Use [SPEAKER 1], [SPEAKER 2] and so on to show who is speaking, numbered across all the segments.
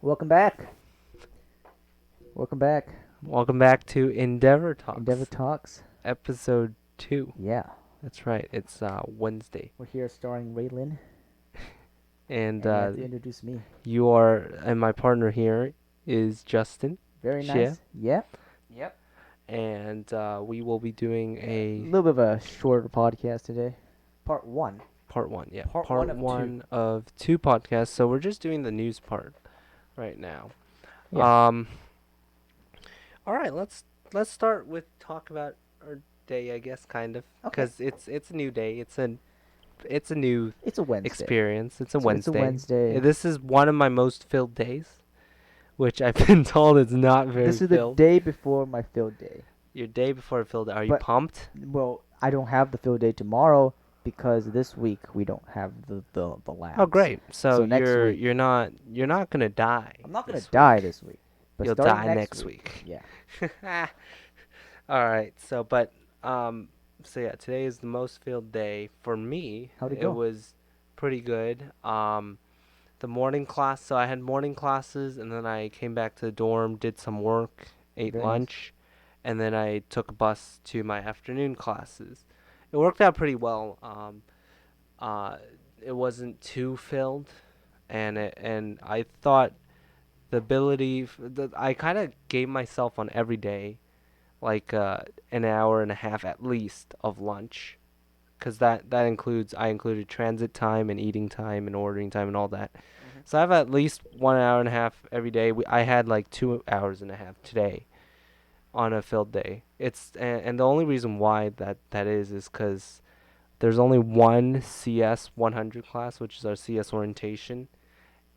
[SPEAKER 1] Welcome back. Welcome back.
[SPEAKER 2] Welcome back to Endevre Talks,
[SPEAKER 1] Endeavor Talks.
[SPEAKER 2] episode 2.
[SPEAKER 1] Yeah.
[SPEAKER 2] That's right, it's Wednesday.
[SPEAKER 1] We're here starring Raylan.
[SPEAKER 2] And
[SPEAKER 1] And you have to introduce me.
[SPEAKER 2] and my partner here is Justin.
[SPEAKER 1] Very
[SPEAKER 2] Shia.
[SPEAKER 1] nice. Yep. Yep.
[SPEAKER 2] And we will be doing
[SPEAKER 1] A
[SPEAKER 2] a
[SPEAKER 1] little bit of a shorter podcast today. Part 1.
[SPEAKER 2] part 1, yeah.
[SPEAKER 1] Part one of
[SPEAKER 2] one of 2 podcasts, so we're just doing the news part right now.
[SPEAKER 1] Yeah.
[SPEAKER 2] All right, let's start with talk about our day, I guess, kind of,
[SPEAKER 1] Okay.
[SPEAKER 2] because it's a new day. It's a new
[SPEAKER 1] It's a Wednesday.
[SPEAKER 2] experience. It's a
[SPEAKER 1] So
[SPEAKER 2] Wednesday.
[SPEAKER 1] it's a Wednesday.
[SPEAKER 2] This is one of my most filled days, which I've been told is not very
[SPEAKER 1] This is
[SPEAKER 2] filled.
[SPEAKER 1] the day before my field day.
[SPEAKER 2] Your day before a filled day. Are you
[SPEAKER 1] But-
[SPEAKER 2] pumped?
[SPEAKER 1] Well, I don't have the field day tomorrow because this week we don't have the labs.
[SPEAKER 2] Oh, great. So
[SPEAKER 1] next week-
[SPEAKER 2] you're not gonna die.
[SPEAKER 1] I'm not going
[SPEAKER 2] this
[SPEAKER 1] to die
[SPEAKER 2] week.
[SPEAKER 1] this week. But
[SPEAKER 2] You'll
[SPEAKER 1] starting
[SPEAKER 2] die next week.
[SPEAKER 1] Yeah.
[SPEAKER 2] All right. So yeah, today is the most filled day for me.
[SPEAKER 1] How'd it
[SPEAKER 2] It
[SPEAKER 1] go?
[SPEAKER 2] was pretty good. The morning class. So I had morning classes, and then I came back to the dorm, did some work, ate
[SPEAKER 1] Very nice.
[SPEAKER 2] lunch, and then I took a bus to my afternoon classes. It worked out pretty well. It wasn't too filled, and I thought the ability. I kind of gave myself on every day, like an hour and a half at least of lunch, because that includes I included transit time and eating time and ordering time and all that. So I have at least 1 hour and a half every day. I had like 2 hours and a half today on a filled day. And the only reason why that is because there's only one CS 100 class, which is our CS orientation.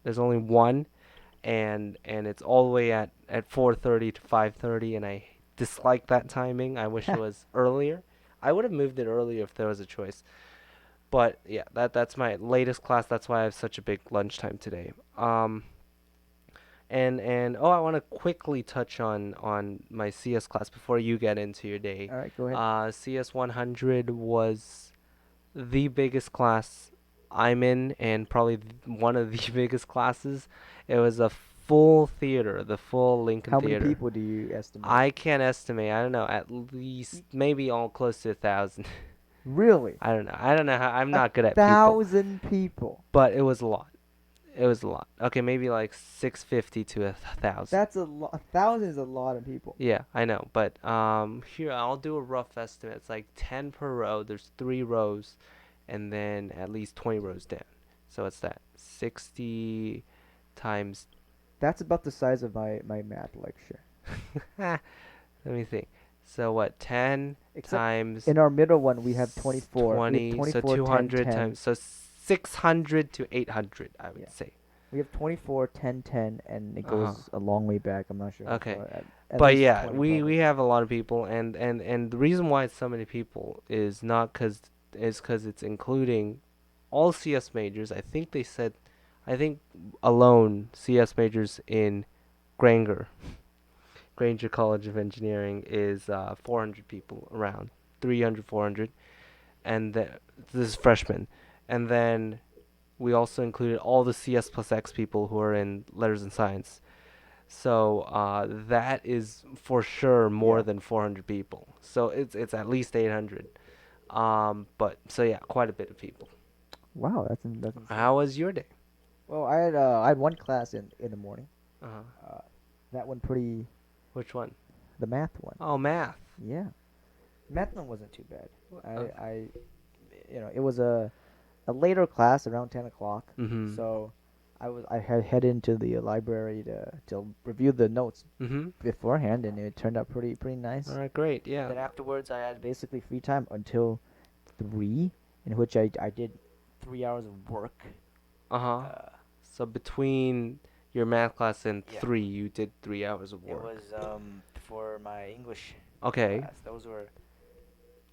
[SPEAKER 2] There's only one, and it's all the way at 4:30 to 5:30, and I dislike that timing. I wish it was earlier. I would have moved it earlier if there was a choice. But yeah, that's my latest class. That's why I have such a big lunchtime today. And I want to quickly touch on my CS class before you get into your day.
[SPEAKER 1] All right, go ahead.
[SPEAKER 2] CS 100 was the biggest class I'm in, and probably one of the biggest classes. It was a full theater, the full Lincoln
[SPEAKER 1] How
[SPEAKER 2] Theater.
[SPEAKER 1] many people do you estimate?
[SPEAKER 2] I can't estimate. I don't know. At least maybe all close to 1,000.
[SPEAKER 1] Really?
[SPEAKER 2] I don't know. I don't know how. I'm not good at people,
[SPEAKER 1] 1,000 people.
[SPEAKER 2] but it was a lot. It was a lot. Okay, maybe like 650 to 1,000.
[SPEAKER 1] That's a lot. 1,000 is a lot of people.
[SPEAKER 2] Yeah, I know. But here I'll do a rough estimate. It's like 10 per row. There's 3 rows, and then at least 20 rows down. So it's that 60 times.
[SPEAKER 1] That's about the size of my math lecture.
[SPEAKER 2] Let me think. So what? 10
[SPEAKER 1] Except
[SPEAKER 2] times
[SPEAKER 1] in our middle one, we have 24. We
[SPEAKER 2] 20.
[SPEAKER 1] have 24,
[SPEAKER 2] So 200
[SPEAKER 1] 10, 10.
[SPEAKER 2] times. So 600 to 800, I would
[SPEAKER 1] Yeah.
[SPEAKER 2] say.
[SPEAKER 1] We have 24, 10, 10, and it goes a long way back. I'm not sure.
[SPEAKER 2] Okay.
[SPEAKER 1] At
[SPEAKER 2] But
[SPEAKER 1] least
[SPEAKER 2] yeah,
[SPEAKER 1] 20
[SPEAKER 2] we
[SPEAKER 1] probably.
[SPEAKER 2] have a lot of people, and the reason why it's so many people is not because it's including all CS majors. I think they said, I think alone CS majors in Granger College of Engineering is 400 people, around 300, 400, and this is freshmen, and then we also included all the CS plus X people who are in letters and science. So that is for sure more
[SPEAKER 1] Yeah.
[SPEAKER 2] than 400 people. So it's at least 800. But so yeah, quite a bit of people.
[SPEAKER 1] Wow, that's insane.
[SPEAKER 2] How was your day?
[SPEAKER 1] Well, I had one class in the morning.
[SPEAKER 2] Uh-huh.
[SPEAKER 1] That one pretty.
[SPEAKER 2] Which one?
[SPEAKER 1] The math one.
[SPEAKER 2] Oh, math.
[SPEAKER 1] Yeah. Math one wasn't too bad.
[SPEAKER 2] Okay.
[SPEAKER 1] It was a later class around 10 o'clock.
[SPEAKER 2] Mhm.
[SPEAKER 1] So I had headed into the library to review the notes
[SPEAKER 2] Mhm.
[SPEAKER 1] beforehand, and it turned out pretty nice.
[SPEAKER 2] All right, great. Yeah.
[SPEAKER 1] Then afterwards, I had basically free time until 3, in which I did 3 hours of work.
[SPEAKER 2] Uh-huh. So between your math class and
[SPEAKER 1] Yeah.
[SPEAKER 2] 3, you did 3 hours of
[SPEAKER 1] It
[SPEAKER 2] work.
[SPEAKER 1] was for my English
[SPEAKER 2] Okay.
[SPEAKER 1] class. Those were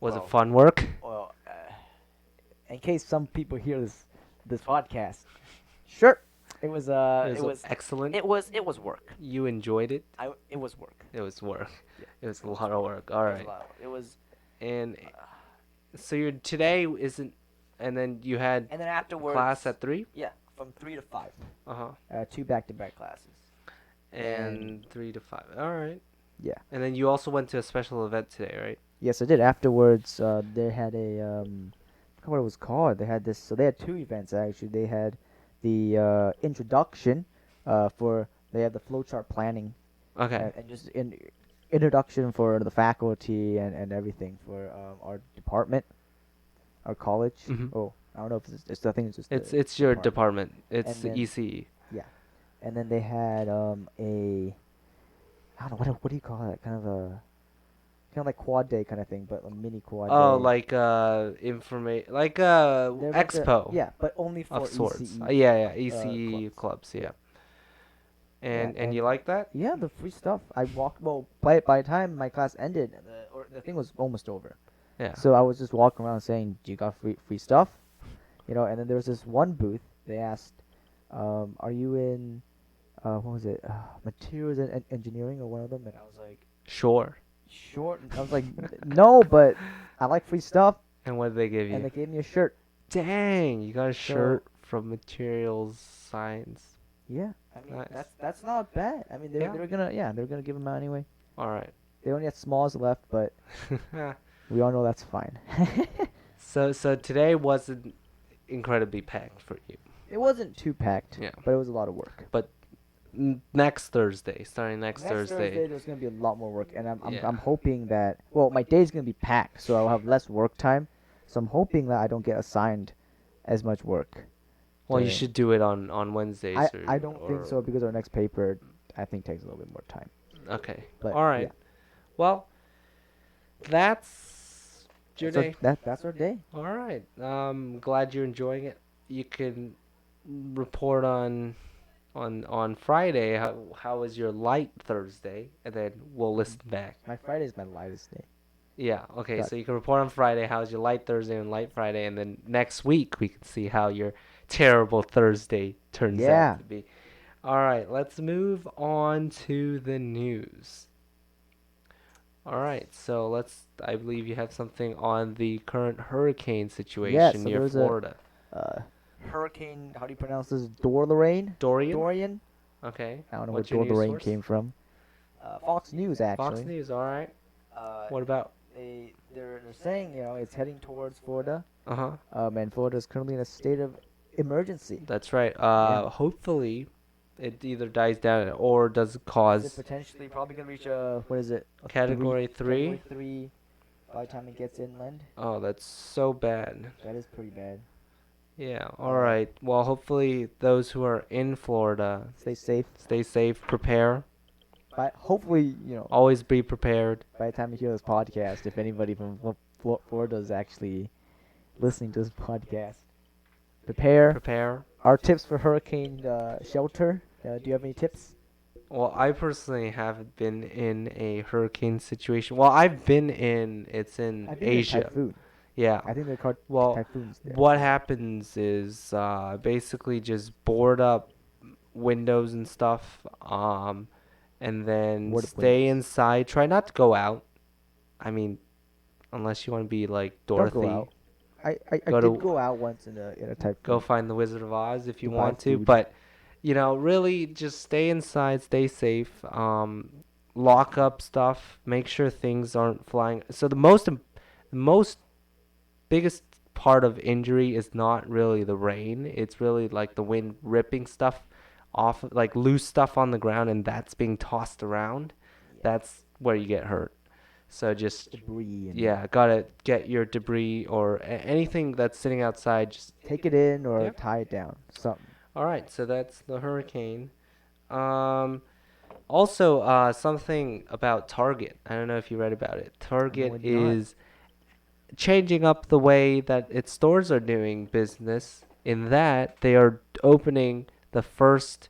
[SPEAKER 2] Was
[SPEAKER 1] well,
[SPEAKER 2] it fun work?
[SPEAKER 1] well. In case some people hear this podcast, sure. It was
[SPEAKER 2] excellent.
[SPEAKER 1] it was work.
[SPEAKER 2] You enjoyed it?
[SPEAKER 1] It was work.
[SPEAKER 2] It was work.
[SPEAKER 1] Yeah.
[SPEAKER 2] It was a lot of work. All right.
[SPEAKER 1] It was
[SPEAKER 2] And so your today isn't, and then you had
[SPEAKER 1] and then afterwards
[SPEAKER 2] class at 3?
[SPEAKER 1] Yeah, from 3 to 5.
[SPEAKER 2] Uh-huh.
[SPEAKER 1] Two back-to-back classes. And
[SPEAKER 2] And 3 to 5. All right.
[SPEAKER 1] yeah.
[SPEAKER 2] And then you also went to a special event today, right?
[SPEAKER 1] Yes, I did. Afterwards, they had I forgot what it was called. They had this. So they had two events actually. They had the introduction, for they had the flowchart planning,
[SPEAKER 2] Okay.
[SPEAKER 1] and just introduction for the faculty and everything for our department, our college.
[SPEAKER 2] Mm-hmm.
[SPEAKER 1] Oh, I don't know if it's I think it's just the
[SPEAKER 2] It's your
[SPEAKER 1] department.
[SPEAKER 2] department. It's
[SPEAKER 1] And
[SPEAKER 2] the
[SPEAKER 1] then
[SPEAKER 2] ECE.
[SPEAKER 1] yeah, and then they had a I don't know what do you call it? Kind of like quad day kind of thing, but a mini quad
[SPEAKER 2] Oh,
[SPEAKER 1] day.
[SPEAKER 2] like
[SPEAKER 1] There's like a
[SPEAKER 2] expo
[SPEAKER 1] yeah, but only
[SPEAKER 2] of
[SPEAKER 1] for
[SPEAKER 2] sorts.
[SPEAKER 1] ECE
[SPEAKER 2] Yeah, yeah, ECE
[SPEAKER 1] clubs.
[SPEAKER 2] clubs,
[SPEAKER 1] Yeah,
[SPEAKER 2] yeah.
[SPEAKER 1] yeah,
[SPEAKER 2] And you
[SPEAKER 1] and
[SPEAKER 2] like that?
[SPEAKER 1] yeah, the free stuff. I walked. Well, by the time my class ended, the thing was almost over.
[SPEAKER 2] Yeah.
[SPEAKER 1] So I was just walking around saying, "Do you got free stuff?" And then there was this one booth. They asked, "Are you in what was it? Materials and engineering or one of them?" And I was like,
[SPEAKER 2] Sure.
[SPEAKER 1] "Sure." I was like, "No, but I like free stuff."
[SPEAKER 2] And what did they give
[SPEAKER 1] And
[SPEAKER 2] you?
[SPEAKER 1] they gave me a shirt.
[SPEAKER 2] Dang, you got a
[SPEAKER 1] So
[SPEAKER 2] shirt from Materials Science.
[SPEAKER 1] yeah, I mean
[SPEAKER 2] Nice.
[SPEAKER 1] that's not bad. I mean
[SPEAKER 2] Yeah.
[SPEAKER 1] they're gonna give them out anyway.
[SPEAKER 2] All right.
[SPEAKER 1] They only had smalls left, but we all know that's fine.
[SPEAKER 2] So today wasn't incredibly packed for you.
[SPEAKER 1] It wasn't too packed,
[SPEAKER 2] Yeah.
[SPEAKER 1] but it was a lot of work.
[SPEAKER 2] But next Thursday, starting next
[SPEAKER 1] Next
[SPEAKER 2] Thursday.
[SPEAKER 1] Thursday there's gonna be a lot more work, and
[SPEAKER 2] Yeah.
[SPEAKER 1] I'm hoping that my day's gonna be packed, so I'll have less work time. So I'm hoping that I don't get assigned as much work
[SPEAKER 2] Well, you
[SPEAKER 1] during.
[SPEAKER 2] should do it on Wednesdays
[SPEAKER 1] I don't think
[SPEAKER 2] or
[SPEAKER 1] so because our next paper I think takes a little bit more time.
[SPEAKER 2] okay.
[SPEAKER 1] But
[SPEAKER 2] All
[SPEAKER 1] yeah,
[SPEAKER 2] right. Well, that's your day.
[SPEAKER 1] that's our day.
[SPEAKER 2] All right. Glad you're enjoying it. You can report on Friday how was your light Thursday, and then we'll listen back.
[SPEAKER 1] My Friday's my lightest day.
[SPEAKER 2] Yeah. Okay.
[SPEAKER 1] Got
[SPEAKER 2] So you can report on Friday how's your light Thursday and light Friday, and then next week we can see how your terrible Thursday turns out
[SPEAKER 1] yeah.
[SPEAKER 2] to be. All right. Let's move on to the news. All right, so I believe you have something on the current hurricane
[SPEAKER 1] Yeah,
[SPEAKER 2] situation
[SPEAKER 1] so
[SPEAKER 2] near
[SPEAKER 1] there was a
[SPEAKER 2] Florida.
[SPEAKER 1] uh, hurricane. How do you pronounce this? Dorian.
[SPEAKER 2] Dorian?
[SPEAKER 1] Dorian.
[SPEAKER 2] Okay.
[SPEAKER 1] I don't know where
[SPEAKER 2] What's your news
[SPEAKER 1] Lorraine
[SPEAKER 2] source?
[SPEAKER 1] came from. Fox News
[SPEAKER 2] Fox
[SPEAKER 1] actually.
[SPEAKER 2] News, all right.
[SPEAKER 1] Uh,
[SPEAKER 2] What about?
[SPEAKER 1] they're saying it's heading towards Florida.
[SPEAKER 2] Uh-huh.
[SPEAKER 1] And Florida is currently in a state of emergency.
[SPEAKER 2] That's right.
[SPEAKER 1] Yeah.
[SPEAKER 2] Hopefully it either dies down or does
[SPEAKER 1] Is it
[SPEAKER 2] cause
[SPEAKER 1] potentially probably gonna reach what is it? A
[SPEAKER 2] Category 3.
[SPEAKER 1] Category 3 by the time it gets inland.
[SPEAKER 2] Oh, that's so bad.
[SPEAKER 1] That is pretty bad.
[SPEAKER 2] Yeah, all
[SPEAKER 1] Uh,
[SPEAKER 2] right. Well, hopefully those who are in Florida
[SPEAKER 1] Stay safe.
[SPEAKER 2] stay safe, prepare.
[SPEAKER 1] But hopefully,
[SPEAKER 2] Always be prepared.
[SPEAKER 1] by the time you hear this podcast, if anybody from Florida is actually listening to this podcast, prepare.
[SPEAKER 2] Prepare.
[SPEAKER 1] Our tips for hurricane shelter. Do you have any tips?
[SPEAKER 2] Well, I personally haven't been in a hurricane situation. Well, I've been in, it's in
[SPEAKER 1] I think they're
[SPEAKER 2] Asia.
[SPEAKER 1] typhoon.
[SPEAKER 2] Yeah.
[SPEAKER 1] I think they're called
[SPEAKER 2] Well,
[SPEAKER 1] typhoons there.
[SPEAKER 2] what happens is basically just board up windows and stuff, and then
[SPEAKER 1] Board up
[SPEAKER 2] stay
[SPEAKER 1] windows.
[SPEAKER 2] inside. Try not to go out. I mean, unless you want to be like
[SPEAKER 1] Don't go
[SPEAKER 2] Dorothy.
[SPEAKER 1] out. I
[SPEAKER 2] Go
[SPEAKER 1] did
[SPEAKER 2] to
[SPEAKER 1] go out once in a typhoon.
[SPEAKER 2] go find the Wizard of Oz if you
[SPEAKER 1] To buy
[SPEAKER 2] want to,
[SPEAKER 1] food.
[SPEAKER 2] but really just stay inside, stay safe. Lock up stuff, make sure things aren't flying. So the most biggest part of injury is not really the rain. It's really like the wind ripping stuff off, like loose stuff on the ground, and that's being tossed around.
[SPEAKER 1] Yeah.
[SPEAKER 2] That's where you get hurt. So just
[SPEAKER 1] Debris and
[SPEAKER 2] yeah, gotta get your debris or anything that's sitting outside. Just
[SPEAKER 1] take it in or
[SPEAKER 2] Yep.
[SPEAKER 1] tie it down. Something.
[SPEAKER 2] all right. So that's the hurricane. Um, Also, something about Target. I don't know if you read about it.
[SPEAKER 1] No,
[SPEAKER 2] Target
[SPEAKER 1] I did not.
[SPEAKER 2] is changing up the way that its stores are doing business in that they are opening the first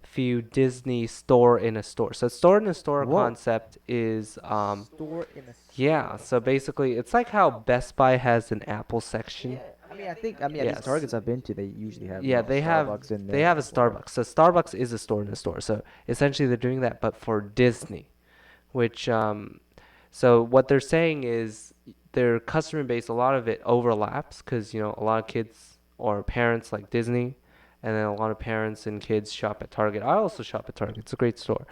[SPEAKER 2] few Disney store in a store. So store in a store
[SPEAKER 1] Whoa.
[SPEAKER 2] concept is
[SPEAKER 1] Store in a
[SPEAKER 2] yeah, so basically it's like how Best Buy has an Apple section.
[SPEAKER 1] Yeah, I mean, at these
[SPEAKER 2] Yes.
[SPEAKER 1] Targets I've been to, they usually have
[SPEAKER 2] Yeah, they have
[SPEAKER 1] Starbucks in
[SPEAKER 2] they
[SPEAKER 1] there.
[SPEAKER 2] have a Starbucks. So Starbucks is a store in a store. So essentially they're doing that but for Disney, which so what they're saying is their customer base, a lot of it overlaps because a lot of kids or parents like Disney, and then a lot of parents and kids shop at Target. I also shop at Target. It's a great store.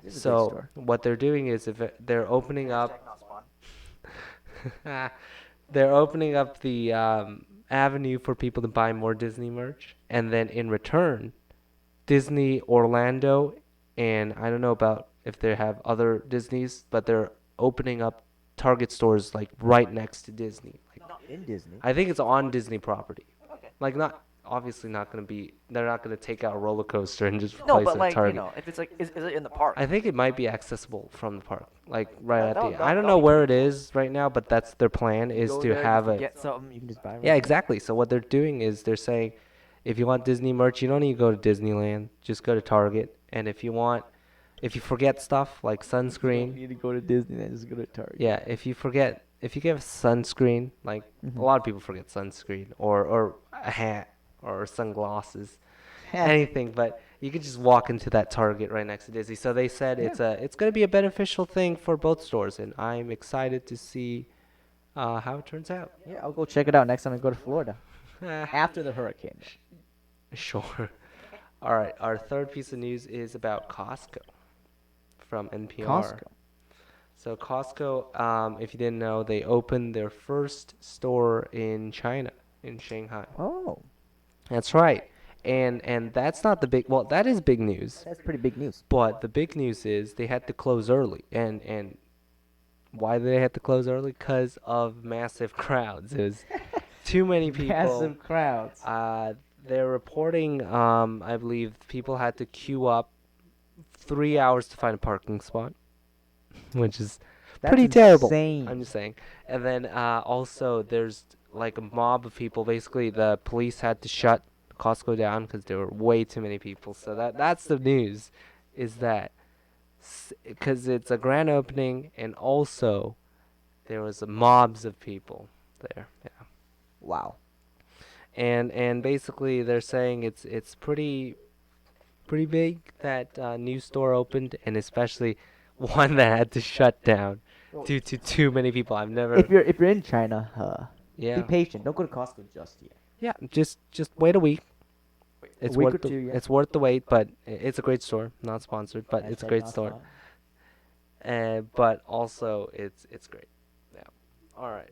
[SPEAKER 1] It is a great
[SPEAKER 2] So
[SPEAKER 1] store.
[SPEAKER 2] what they're doing is if they're opening
[SPEAKER 1] Hashtag
[SPEAKER 2] up,
[SPEAKER 1] not spawn.
[SPEAKER 2] they're opening up the avenue for people to buy more Disney merch, and then in return, Disney Orlando, and I don't know about if they have other Disneys, but they're opening up Target stores like right next to Disney. Like
[SPEAKER 1] Not in Disney.
[SPEAKER 2] I think it's on Disney property.
[SPEAKER 1] Okay.
[SPEAKER 2] Like not obviously not going to be. They're not going to take out a roller coaster and just
[SPEAKER 1] No,
[SPEAKER 2] replace
[SPEAKER 1] but
[SPEAKER 2] it at
[SPEAKER 1] like
[SPEAKER 2] Target.
[SPEAKER 1] if it's like, is it in the park?
[SPEAKER 2] I think it might be accessible from the park, like right
[SPEAKER 1] That
[SPEAKER 2] at
[SPEAKER 1] that'll,
[SPEAKER 2] the. I
[SPEAKER 1] that'll,
[SPEAKER 2] don't
[SPEAKER 1] that'll
[SPEAKER 2] know
[SPEAKER 1] be
[SPEAKER 2] where
[SPEAKER 1] pretty
[SPEAKER 2] it
[SPEAKER 1] cool.
[SPEAKER 2] is right now, but that's their plan
[SPEAKER 1] You
[SPEAKER 2] is
[SPEAKER 1] go
[SPEAKER 2] to
[SPEAKER 1] there, you
[SPEAKER 2] have a.
[SPEAKER 1] forget something, you can just buy it
[SPEAKER 2] Yeah,
[SPEAKER 1] right there.
[SPEAKER 2] exactly. So what they're doing is they're saying, if you want Disney merch, you don't need to go to Disneyland. Just go to Target, and if you forget stuff like
[SPEAKER 1] You don't
[SPEAKER 2] sunscreen,
[SPEAKER 1] need to go to Disney, then just go to Target.
[SPEAKER 2] yeah, if you get sunscreen, like a lot of people forget sunscreen or a hat or sunglasses, anything, but you could just walk into that Target right next to Disney. So they said
[SPEAKER 1] Yeah.
[SPEAKER 2] it's going to be a beneficial thing for both stores, and I'm excited to see how it turns out.
[SPEAKER 1] Yeah, I'll go check it out next time I go to Florida after the hurricane.
[SPEAKER 2] Sure. All right, our third piece of news is about Costco from NPR.
[SPEAKER 1] Costco.
[SPEAKER 2] So Costco, if you didn't know, they opened their first store in China, in Shanghai.
[SPEAKER 1] Oh,
[SPEAKER 2] That's right. And that's not the big, well, that is big news.
[SPEAKER 1] that's pretty big news.
[SPEAKER 2] But the big news is they had to close early. And why did they have to close early? Because of massive crowds. It was too many people.
[SPEAKER 1] Massive crowds.
[SPEAKER 2] Uh, they're reporting, I believe people had to queue up 3 hours to find a parking spot, which is
[SPEAKER 1] That's
[SPEAKER 2] pretty terrible.
[SPEAKER 1] insane.
[SPEAKER 2] I'm just saying. And then also there's like a mob of people. Basically, the police had to shut Costco down because there were way too many people. So that's the news, is that because it's a grand opening and also there was mobs of people there. Yeah.
[SPEAKER 1] Wow.
[SPEAKER 2] And basically they're saying it's pretty big that new store opened, and especially one that had to shut down due to too many people. I've never.
[SPEAKER 1] If you're in China, be
[SPEAKER 2] Yeah.
[SPEAKER 1] patient. Don't go to Costco just yet.
[SPEAKER 2] Yeah, just wait a week.
[SPEAKER 1] A
[SPEAKER 2] It's
[SPEAKER 1] week or
[SPEAKER 2] worth the
[SPEAKER 1] two, yeah.
[SPEAKER 2] it's worth the wait, but it's a great store. Not sponsored, but it's a
[SPEAKER 1] Hashtag
[SPEAKER 2] great
[SPEAKER 1] not
[SPEAKER 2] store.
[SPEAKER 1] spawn.
[SPEAKER 2] But also it's great. Yeah. All right.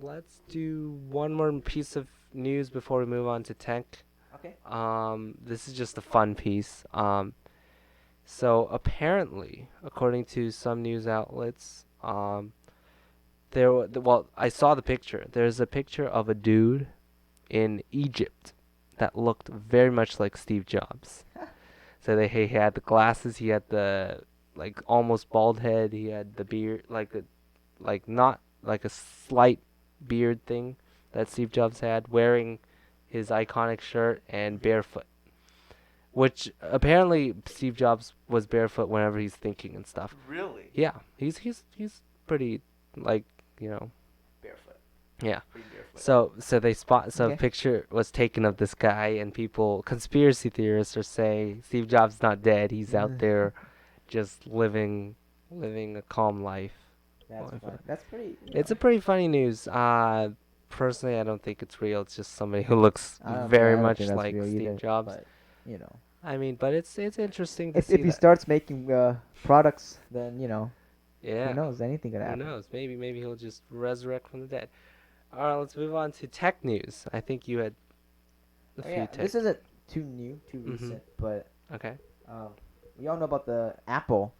[SPEAKER 2] Let's do one more piece of news before we move on to tech.
[SPEAKER 1] Okay.
[SPEAKER 2] This is just a fun piece. So apparently, according to some news outlets, well, I saw the picture. There's a picture of a dude in Egypt that looked very much like Steve Jobs. So he had the glasses, he had the like almost bald head, he had the beard, like not like a slight beard thing that Steve Jobs had, wearing his iconic shirt and barefoot. Which apparently Steve Jobs was barefoot whenever he's thinking and stuff.
[SPEAKER 1] Really?
[SPEAKER 2] Yeah, he's pretty like you know
[SPEAKER 1] Barefoot.
[SPEAKER 2] yeah.
[SPEAKER 1] Pretty barefoot.
[SPEAKER 2] So they spot so a
[SPEAKER 1] Okay.
[SPEAKER 2] picture was taken of this guy, and people conspiracy theorists are saying Steve Jobs not dead. He's out there just living a calm life.
[SPEAKER 1] That's
[SPEAKER 2] Well,
[SPEAKER 1] fun. That's pretty.
[SPEAKER 2] It's a pretty funny news. Personally, I don't think it's real. It's just somebody who looks
[SPEAKER 1] I don't,
[SPEAKER 2] very
[SPEAKER 1] I don't
[SPEAKER 2] much
[SPEAKER 1] think that's
[SPEAKER 2] like
[SPEAKER 1] real
[SPEAKER 2] Steve
[SPEAKER 1] either.
[SPEAKER 2] Jobs.
[SPEAKER 1] But you know,
[SPEAKER 2] I mean, but it's interesting to
[SPEAKER 1] if
[SPEAKER 2] see
[SPEAKER 1] he
[SPEAKER 2] that.
[SPEAKER 1] starts making products, then
[SPEAKER 2] Yeah.
[SPEAKER 1] who knows? Anything could
[SPEAKER 2] Who
[SPEAKER 1] happen.
[SPEAKER 2] knows? Maybe he'll just resurrect from the dead. All right, let's move on to tech news. I think you had a
[SPEAKER 1] Oh,
[SPEAKER 2] few
[SPEAKER 1] yeah,
[SPEAKER 2] tech.
[SPEAKER 1] this isn't too new, too
[SPEAKER 2] Mhm.
[SPEAKER 1] recent, but
[SPEAKER 2] Okay.
[SPEAKER 1] um, we all know about the Apple,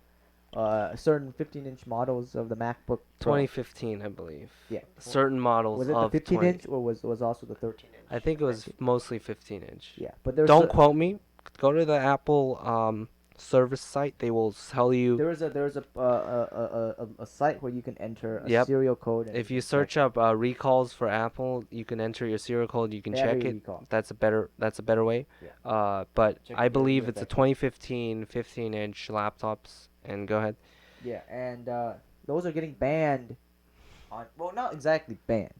[SPEAKER 1] certain 15-inch models of the MacBook Pro.
[SPEAKER 2] 2015, I believe.
[SPEAKER 1] Yeah.
[SPEAKER 2] Certain models
[SPEAKER 1] Was it the
[SPEAKER 2] of
[SPEAKER 1] 15
[SPEAKER 2] 20.
[SPEAKER 1] inch or was also the 13-inch?
[SPEAKER 2] I think it was mostly 15 inch.
[SPEAKER 1] Yeah, but there's
[SPEAKER 2] Don't quote me. Go to the Apple service site. They will tell you.
[SPEAKER 1] there's a site where you can enter a
[SPEAKER 2] Yep.
[SPEAKER 1] serial code. And
[SPEAKER 2] If you
[SPEAKER 1] check
[SPEAKER 2] search up recalls for Apple, you can enter your serial code. You can check
[SPEAKER 1] battery
[SPEAKER 2] it.
[SPEAKER 1] recall.
[SPEAKER 2] That's a better way.
[SPEAKER 1] Yeah.
[SPEAKER 2] But
[SPEAKER 1] Check
[SPEAKER 2] I
[SPEAKER 1] the
[SPEAKER 2] believe
[SPEAKER 1] review
[SPEAKER 2] it's a
[SPEAKER 1] effect.
[SPEAKER 2] 2015 15-inch laptops. And go ahead.
[SPEAKER 1] Yeah, and those are getting banned. Well, not exactly banned.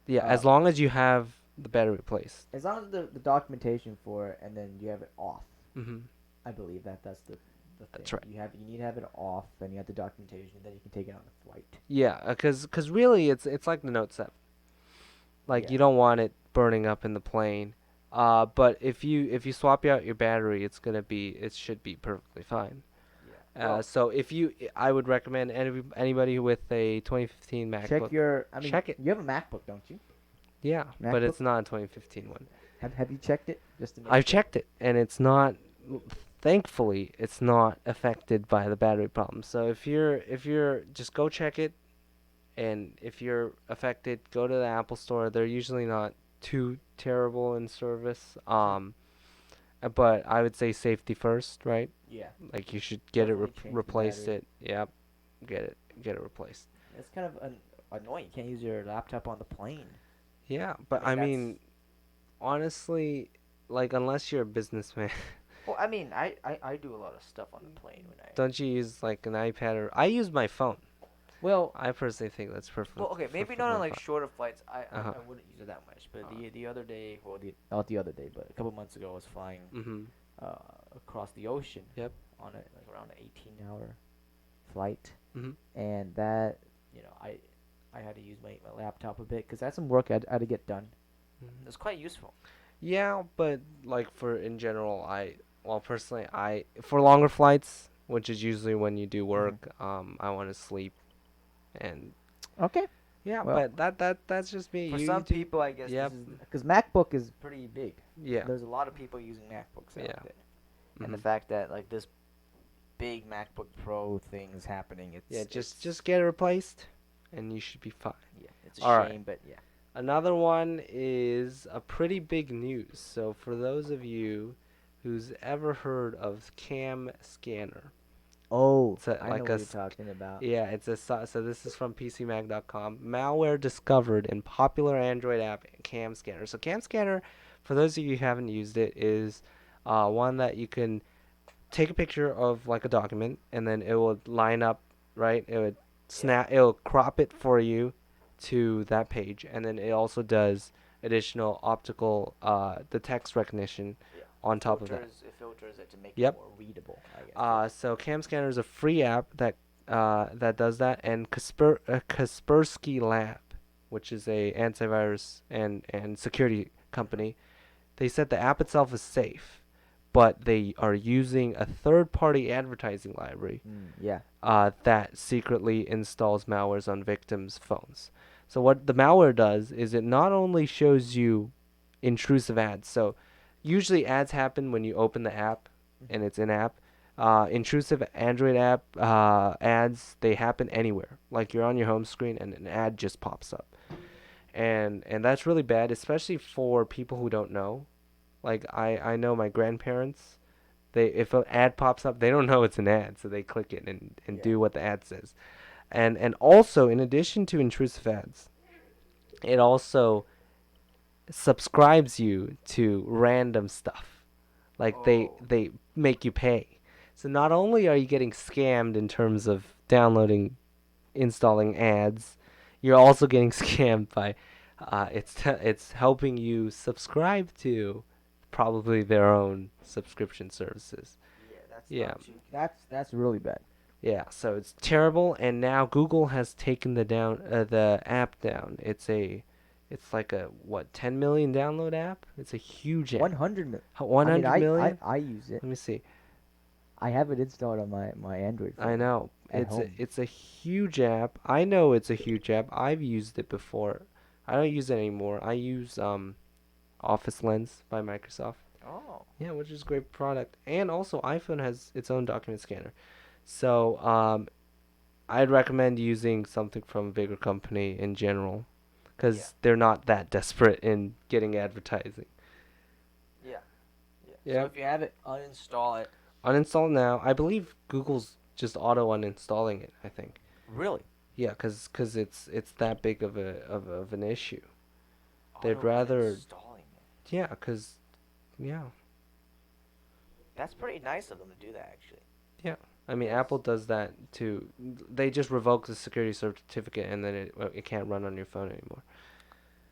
[SPEAKER 2] Yeah,
[SPEAKER 1] Uh,
[SPEAKER 2] as long as you have the battery replaced.
[SPEAKER 1] As long as the documentation for it, and then you have it off.
[SPEAKER 2] Hmm.
[SPEAKER 1] I believe that's the thing.
[SPEAKER 2] That's right.
[SPEAKER 1] You need to have it off, and you have the documentation, and then you can take it on a flight.
[SPEAKER 2] Yeah, cause really it's like the Note 7. Like
[SPEAKER 1] Yeah.
[SPEAKER 2] you don't want it burning up in the plane. But if you swap out your battery, it should be perfectly fine.
[SPEAKER 1] Yeah. Well,
[SPEAKER 2] So I would recommend anybody with a 2015
[SPEAKER 1] check
[SPEAKER 2] MacBook,
[SPEAKER 1] your. I mean,
[SPEAKER 2] check it.
[SPEAKER 1] you have a MacBook, don't you?
[SPEAKER 2] Yeah, but
[SPEAKER 1] MacBook.
[SPEAKER 2] it's not a 2015 one.
[SPEAKER 1] Have you checked it just to make
[SPEAKER 2] I've
[SPEAKER 1] sure?
[SPEAKER 2] checked it, and it's not. Thankfully, it's not affected by the battery problem. So if you're just go check it, and if you're affected, go to the Apple Store. They're usually not too terrible in service.
[SPEAKER 1] Sure.
[SPEAKER 2] But I would say safety first, right?
[SPEAKER 1] Yeah.
[SPEAKER 2] Like you should get it
[SPEAKER 1] Definitely change the
[SPEAKER 2] replace
[SPEAKER 1] battery.
[SPEAKER 2] it. Yep, get it replaced.
[SPEAKER 1] It's kind of annoying. You can't use your laptop on the plane.
[SPEAKER 2] Yeah,
[SPEAKER 1] I
[SPEAKER 2] but
[SPEAKER 1] mean,
[SPEAKER 2] I
[SPEAKER 1] that's.
[SPEAKER 2] mean, honestly, like unless you're a businessman,
[SPEAKER 1] Well, I mean, I do a lot of stuff on the plane when I.
[SPEAKER 2] don't you use like an iPad or I use my phone.
[SPEAKER 1] Well,
[SPEAKER 2] I personally think that's
[SPEAKER 1] well, okay, maybe not
[SPEAKER 2] perfectly
[SPEAKER 1] on like
[SPEAKER 2] fine.
[SPEAKER 1] shorter flights.
[SPEAKER 2] Uh-huh.
[SPEAKER 1] I wouldn't use it that much. But
[SPEAKER 2] Uh,
[SPEAKER 1] the other day, well, the not the other day, but a couple months ago, I was flying
[SPEAKER 2] mhm.
[SPEAKER 1] uh, across the ocean
[SPEAKER 2] Yep.
[SPEAKER 1] on a like around an 18-hour flight,
[SPEAKER 2] Mhm.
[SPEAKER 1] and that I had to use my laptop a bit because I had some work I had to get done. It
[SPEAKER 2] Mhm.
[SPEAKER 1] was quite useful.
[SPEAKER 2] Yeah, but like for in general, well personally I for longer flights, which is usually when you do
[SPEAKER 1] Hmm.
[SPEAKER 2] work, I want to sleep and
[SPEAKER 1] Okay.
[SPEAKER 2] yeah,
[SPEAKER 1] Well,
[SPEAKER 2] but that's just me.
[SPEAKER 1] for
[SPEAKER 2] You
[SPEAKER 1] some
[SPEAKER 2] do.
[SPEAKER 1] people, I guess this
[SPEAKER 2] Yep.
[SPEAKER 1] is because MacBook is pretty big.
[SPEAKER 2] Yeah.
[SPEAKER 1] There's a lot of people using MacBooks out
[SPEAKER 2] Yeah.
[SPEAKER 1] there, and the
[SPEAKER 2] Mhm.
[SPEAKER 1] fact that like this big MacBook Pro thing is happening,
[SPEAKER 2] Yeah,
[SPEAKER 1] it's
[SPEAKER 2] just get it replaced and you should be fine.
[SPEAKER 1] yeah, it's a
[SPEAKER 2] All right.
[SPEAKER 1] shame, but yeah.
[SPEAKER 2] Another one is a pretty big news. So for those of you who's ever heard of Cam Scanner,
[SPEAKER 1] Oh,
[SPEAKER 2] it's a,
[SPEAKER 1] I know
[SPEAKER 2] like
[SPEAKER 1] what
[SPEAKER 2] a
[SPEAKER 1] you're talking about.
[SPEAKER 2] yeah, so this is from PCMag.com. Malware discovered in popular Android app Cam Scanner. So Cam Scanner, for those of you who haven't used it, is one that you can take a picture of like a document and then it will line up, right? It would
[SPEAKER 1] Yeah,
[SPEAKER 2] it'll crop it for you to that page, and then it also does additional optical the text recognition
[SPEAKER 1] yeah.
[SPEAKER 2] on top of that.
[SPEAKER 1] It filters it to make it
[SPEAKER 2] Yep.
[SPEAKER 1] more readable, I guess. Yeah.
[SPEAKER 2] So Cam Scanner is a free app that does that, and Kaspersky Lab, which is a antivirus and security company, they said the app itself is safe, but they are using a third-party advertising library
[SPEAKER 1] Yeah.
[SPEAKER 2] that secretly installs malwares on victims' phones. So what the malware does is it not only shows you intrusive ads. So usually ads happen when you open the app and
[SPEAKER 1] Hmm.
[SPEAKER 2] it's in app. Intrusive Android app ads, they happen anywhere. Like you're on your home screen and an ad just pops up. And that's really bad, especially for people who don't know. Like I know my grandparents, they if an ad pops up, they don't know it's an ad, so they click it and
[SPEAKER 1] Yeah.
[SPEAKER 2] do what the ad says. And also in addition to intrusive ads, it also subscribes you to random stuff. Like
[SPEAKER 1] Oh.
[SPEAKER 2] they make you pay. So not only are you getting scammed in terms of downloading, installing ads, you're also getting scammed by it's helping you subscribe to probably their own subscription services.
[SPEAKER 1] Yeah, that's
[SPEAKER 2] Yeah.
[SPEAKER 1] not too. That's really bad.
[SPEAKER 2] Yeah, so it's terrible, and now Google has taken the app down. It's like a what 10 million download app. It's a huge app.
[SPEAKER 1] 100 mil.
[SPEAKER 2] One
[SPEAKER 1] I mean,
[SPEAKER 2] hundred million.
[SPEAKER 1] I use it.
[SPEAKER 2] Let me see.
[SPEAKER 1] I have it installed on my Android
[SPEAKER 2] I
[SPEAKER 1] phone
[SPEAKER 2] know
[SPEAKER 1] at home.
[SPEAKER 2] it's a huge app. I know it's a huge app. I've used it before. I don't use it anymore. I use Office Lens by Microsoft.
[SPEAKER 1] Oh.
[SPEAKER 2] Yeah, which is a great product. And also iPhone has its own document scanner. So I'd recommend using something from a bigger company in general,
[SPEAKER 1] Yeah.
[SPEAKER 2] because they're not that desperate in getting advertising.
[SPEAKER 1] Yeah. Yeah. So
[SPEAKER 2] Yep.
[SPEAKER 1] if you have it, uninstall it.
[SPEAKER 2] Uninstall now. I believe Google's just auto uninstalling it. I think.
[SPEAKER 1] Really?
[SPEAKER 2] Yeah, cause it's that big of an issue. They'd
[SPEAKER 1] Auto
[SPEAKER 2] rather.
[SPEAKER 1] uninstalling it.
[SPEAKER 2] Yeah, cause yeah,
[SPEAKER 1] That's pretty nice of them to do that, actually.
[SPEAKER 2] yeah. I mean,
[SPEAKER 1] Yes.
[SPEAKER 2] Apple does that too. They just revoke the security certificate and then it can't run on your phone anymore.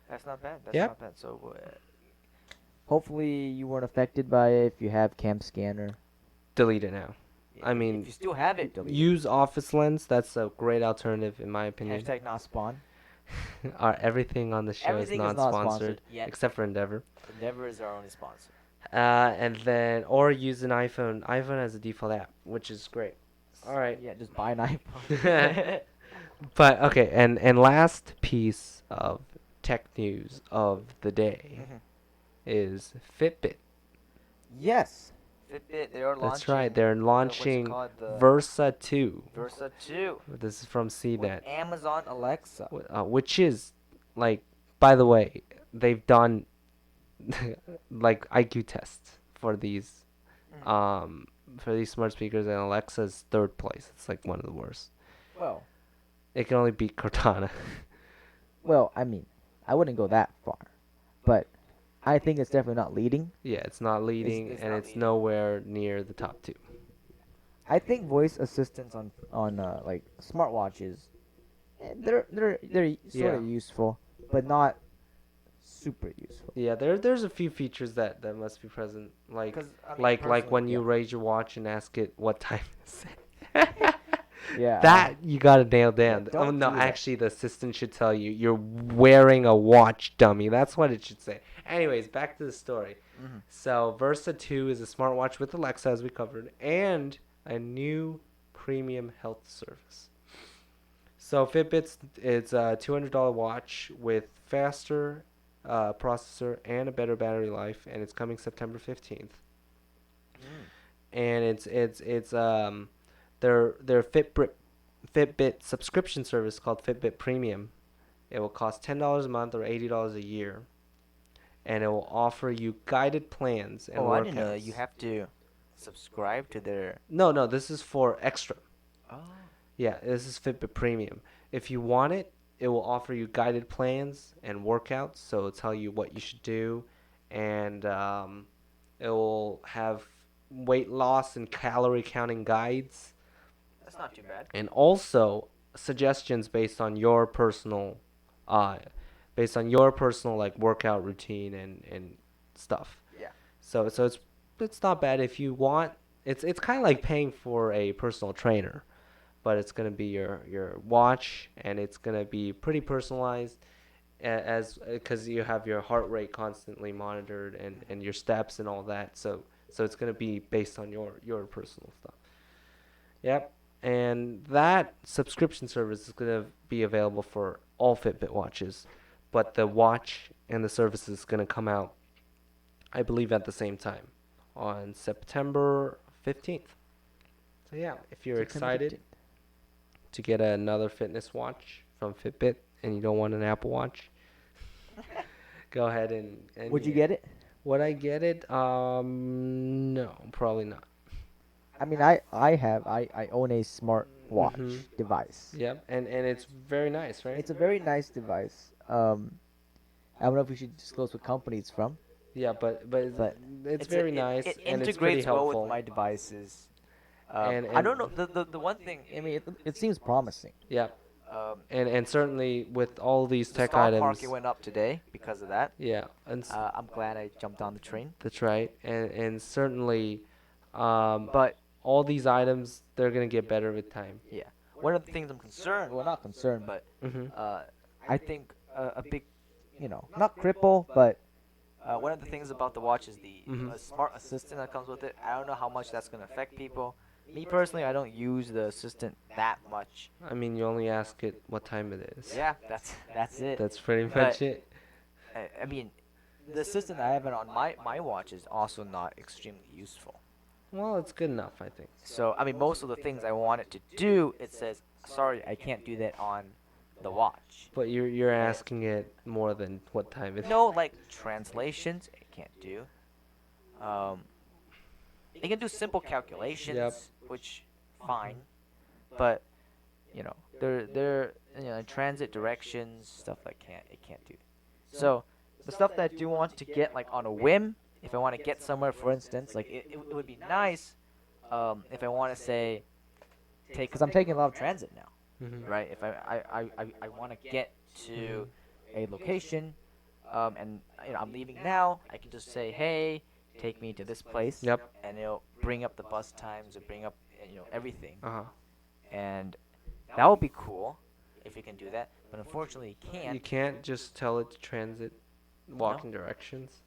[SPEAKER 1] That's not bad. That's
[SPEAKER 2] Yep.
[SPEAKER 1] not bad. So hopefully you weren't affected by it if you have Cam Scanner.
[SPEAKER 2] Delete it now. I
[SPEAKER 1] If
[SPEAKER 2] mean,
[SPEAKER 1] you still have it, delete it.
[SPEAKER 2] use Office Lens. That's a great alternative in my opinion.
[SPEAKER 1] Hashtag not spawn.
[SPEAKER 2] Everything on the show is
[SPEAKER 1] Everything is not sponsored
[SPEAKER 2] non-sponsored
[SPEAKER 1] yet.
[SPEAKER 2] except for Endeavor.
[SPEAKER 1] Endeavor is our only sponsor.
[SPEAKER 2] And then or use an iPhone. iPhone has a default app, which is great. All right.
[SPEAKER 1] Yeah, just buy an iPhone.
[SPEAKER 2] But okay, and last piece of tech news of the day
[SPEAKER 1] Mhm.
[SPEAKER 2] is Fitbit.
[SPEAKER 1] Yes, Fitbit. They are
[SPEAKER 2] That's right.
[SPEAKER 1] launching
[SPEAKER 2] They're
[SPEAKER 1] what's it
[SPEAKER 2] launching
[SPEAKER 1] called, the
[SPEAKER 2] Versa 2.
[SPEAKER 1] Versa 2
[SPEAKER 2] This is from
[SPEAKER 1] with
[SPEAKER 2] CNET,
[SPEAKER 1] Amazon Alexa.
[SPEAKER 2] which is like, by the way, they've done like IQ tests
[SPEAKER 1] Mhm.
[SPEAKER 2] um for these smart speakers, and Alexa's third place. It's like one of the worst.
[SPEAKER 1] Well,
[SPEAKER 2] It can only beat Cortana.
[SPEAKER 1] well, I mean, I wouldn't go that far, but I think it's definitely not leading.
[SPEAKER 2] Yeah, it's not leading,
[SPEAKER 1] It's
[SPEAKER 2] and
[SPEAKER 1] not
[SPEAKER 2] it's
[SPEAKER 1] leading.
[SPEAKER 2] nowhere near the top two.
[SPEAKER 1] I think voice assistants on like smartwatches, they're sort
[SPEAKER 2] Yeah.
[SPEAKER 1] of useful, but not super useful.
[SPEAKER 2] Yeah, there's a few features that must be present,
[SPEAKER 1] Because I mean,
[SPEAKER 2] like
[SPEAKER 1] personally,
[SPEAKER 2] when
[SPEAKER 1] yeah,
[SPEAKER 2] you raise your watch and ask it what time is it.
[SPEAKER 1] yeah,
[SPEAKER 2] That you gotta nail
[SPEAKER 1] yeah.
[SPEAKER 2] down. Oh
[SPEAKER 1] Don't
[SPEAKER 2] no,
[SPEAKER 1] do that.
[SPEAKER 2] actually the assistant should tell you you're wearing a watch, dummy. That's what it should say. Anyways, back to the story.
[SPEAKER 1] Hmm.
[SPEAKER 2] So Versa 2 is a smartwatch with Alexa, as we covered, and a new premium health service. So Fitbit's it's a $200 watch with faster processor and a better battery life, and it's coming September 15th.
[SPEAKER 1] Mm.
[SPEAKER 2] And it's their Fitbit subscription service called Fitbit Premium. It will cost $10 a month or $80 a year, and it will offer you guided plans and
[SPEAKER 1] Oh, I didn't know that you
[SPEAKER 2] workouts.
[SPEAKER 1] have to subscribe to their.
[SPEAKER 2] No, no, this is for extra.
[SPEAKER 1] Oh.
[SPEAKER 2] Yeah, this is Fitbit Premium. If you want it, it will offer you guided plans and workouts. So it'll tell you what you should do, and it will have weight loss and calorie counting guides,
[SPEAKER 1] That's not too bad.
[SPEAKER 2] and also suggestions uh, based on your personal like workout routine and stuff.
[SPEAKER 1] Yeah.
[SPEAKER 2] So it's not bad if you want. It's kind of like paying for a personal trainer, but it's gonna be your watch, and it's gonna be pretty personalized as because you have your heart rate constantly monitored and your steps and all that. So it's gonna be based on your personal stuff. Yep. And that subscription service is gonna be available for all Fitbit watches, but the watch and the service is gonna come out, I believe, at the same time on September 15th. So yeah, if you're
[SPEAKER 1] September
[SPEAKER 2] excited
[SPEAKER 1] 15th.
[SPEAKER 2] to get another fitness watch from Fitbit and you don't want an Apple Watch, go ahead and
[SPEAKER 1] Would you get it?
[SPEAKER 2] would I get it? No, probably not.
[SPEAKER 1] I mean, I own a smart
[SPEAKER 2] Mhm.
[SPEAKER 1] watch device.
[SPEAKER 2] Yep. And it's very nice, right?
[SPEAKER 1] It's a very nice device. I don't know if we should disclose what company it's from,
[SPEAKER 2] Yeah, but
[SPEAKER 1] but
[SPEAKER 2] it's very nice
[SPEAKER 1] it
[SPEAKER 2] and it's pretty
[SPEAKER 1] integrates well with
[SPEAKER 2] helpful.
[SPEAKER 1] my devices. I
[SPEAKER 2] And
[SPEAKER 1] don't know the one thing. I mean, it seems promising.
[SPEAKER 2] yeah,
[SPEAKER 1] Um,
[SPEAKER 2] and certainly with all these
[SPEAKER 1] the
[SPEAKER 2] tech
[SPEAKER 1] stock market
[SPEAKER 2] items,
[SPEAKER 1] went up today because of that.
[SPEAKER 2] yeah,
[SPEAKER 1] I'm glad I jumped on the train.
[SPEAKER 2] that's right. And certainly,
[SPEAKER 1] But
[SPEAKER 2] all these items they're gonna get better with time.
[SPEAKER 1] yeah, one of the things I'm concerned. Well, not concerned, but
[SPEAKER 2] Mhm.
[SPEAKER 1] uh, I think a big, not cripple, but one of the things about the watch is the
[SPEAKER 2] Mhm.
[SPEAKER 1] smart assistant that comes with it. I don't know how much that's gonna affect people. Me personally, I don't use the assistant that much.
[SPEAKER 2] I mean, you only ask it what time it is.
[SPEAKER 1] Yeah, that's it.
[SPEAKER 2] That's pretty
[SPEAKER 1] But
[SPEAKER 2] much it.
[SPEAKER 1] I mean, the assistant I have it on my watch is also not extremely useful.
[SPEAKER 2] Well, it's good enough, I think.
[SPEAKER 1] So I mean, most of the things I want it to do, it says, "Sorry, I can't do that on the watch."
[SPEAKER 2] But you're
[SPEAKER 1] And
[SPEAKER 2] asking it more than what time it is.
[SPEAKER 1] no, like translations, it can't do. Um, it can do simple
[SPEAKER 2] Yep.
[SPEAKER 1] calculations, which fine, but they're transit directions stuff like it can't do. So the stuff that I do want to get like on a whim, if I want to get somewhere, for instance, like it would be nice, if I want to say take because I'm taking a lot of transit now,
[SPEAKER 2] Mhm.
[SPEAKER 1] right? If I want to get to
[SPEAKER 2] Mhm.
[SPEAKER 1] a location, and I'm leaving now, I can just say, hey, take me to this place,
[SPEAKER 2] Yep.
[SPEAKER 1] and it'll bring up the bus times, or bring up everything,
[SPEAKER 2] Uh huh.
[SPEAKER 1] and that would be cool if we can do that. but unfortunately you
[SPEAKER 2] You
[SPEAKER 1] can't.
[SPEAKER 2] can't just tell it to transit
[SPEAKER 1] No.
[SPEAKER 2] walking directions.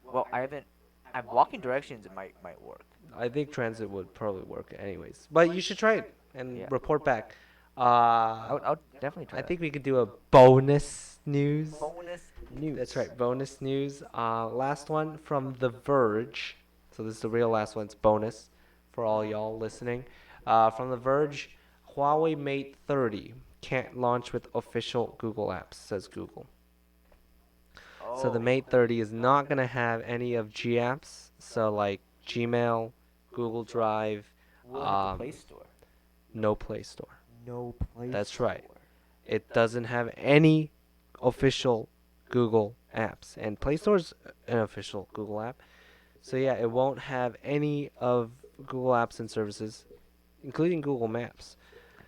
[SPEAKER 1] Well, I haven't. I'm walking directions. It might work.
[SPEAKER 2] I think transit would probably work anyways. But you should try it and
[SPEAKER 1] Yeah.
[SPEAKER 2] report back. Uh,
[SPEAKER 1] I would definitely try
[SPEAKER 2] I
[SPEAKER 1] that.
[SPEAKER 2] think we could do a bonus news.
[SPEAKER 1] Bonus
[SPEAKER 2] That's
[SPEAKER 1] news.
[SPEAKER 2] right, bonus news. Last one from The Verge. So this is the real last one. It's bonus for all y'all listening. From The Verge, Huawei Mate 30 can't launch with official Google apps, says Google. So the
[SPEAKER 1] Oh,
[SPEAKER 2] Mate 30 is not going to have any of G apps. So like Gmail, Google Drive,
[SPEAKER 1] will it have the Play
[SPEAKER 2] um,
[SPEAKER 1] Store?
[SPEAKER 2] no Play Store.
[SPEAKER 1] No Play
[SPEAKER 2] That's right.
[SPEAKER 1] Store.
[SPEAKER 2] It doesn't have any official Google apps. And Play Store's an official Google app. So yeah, it won't have any of Google apps and services, including Google Maps.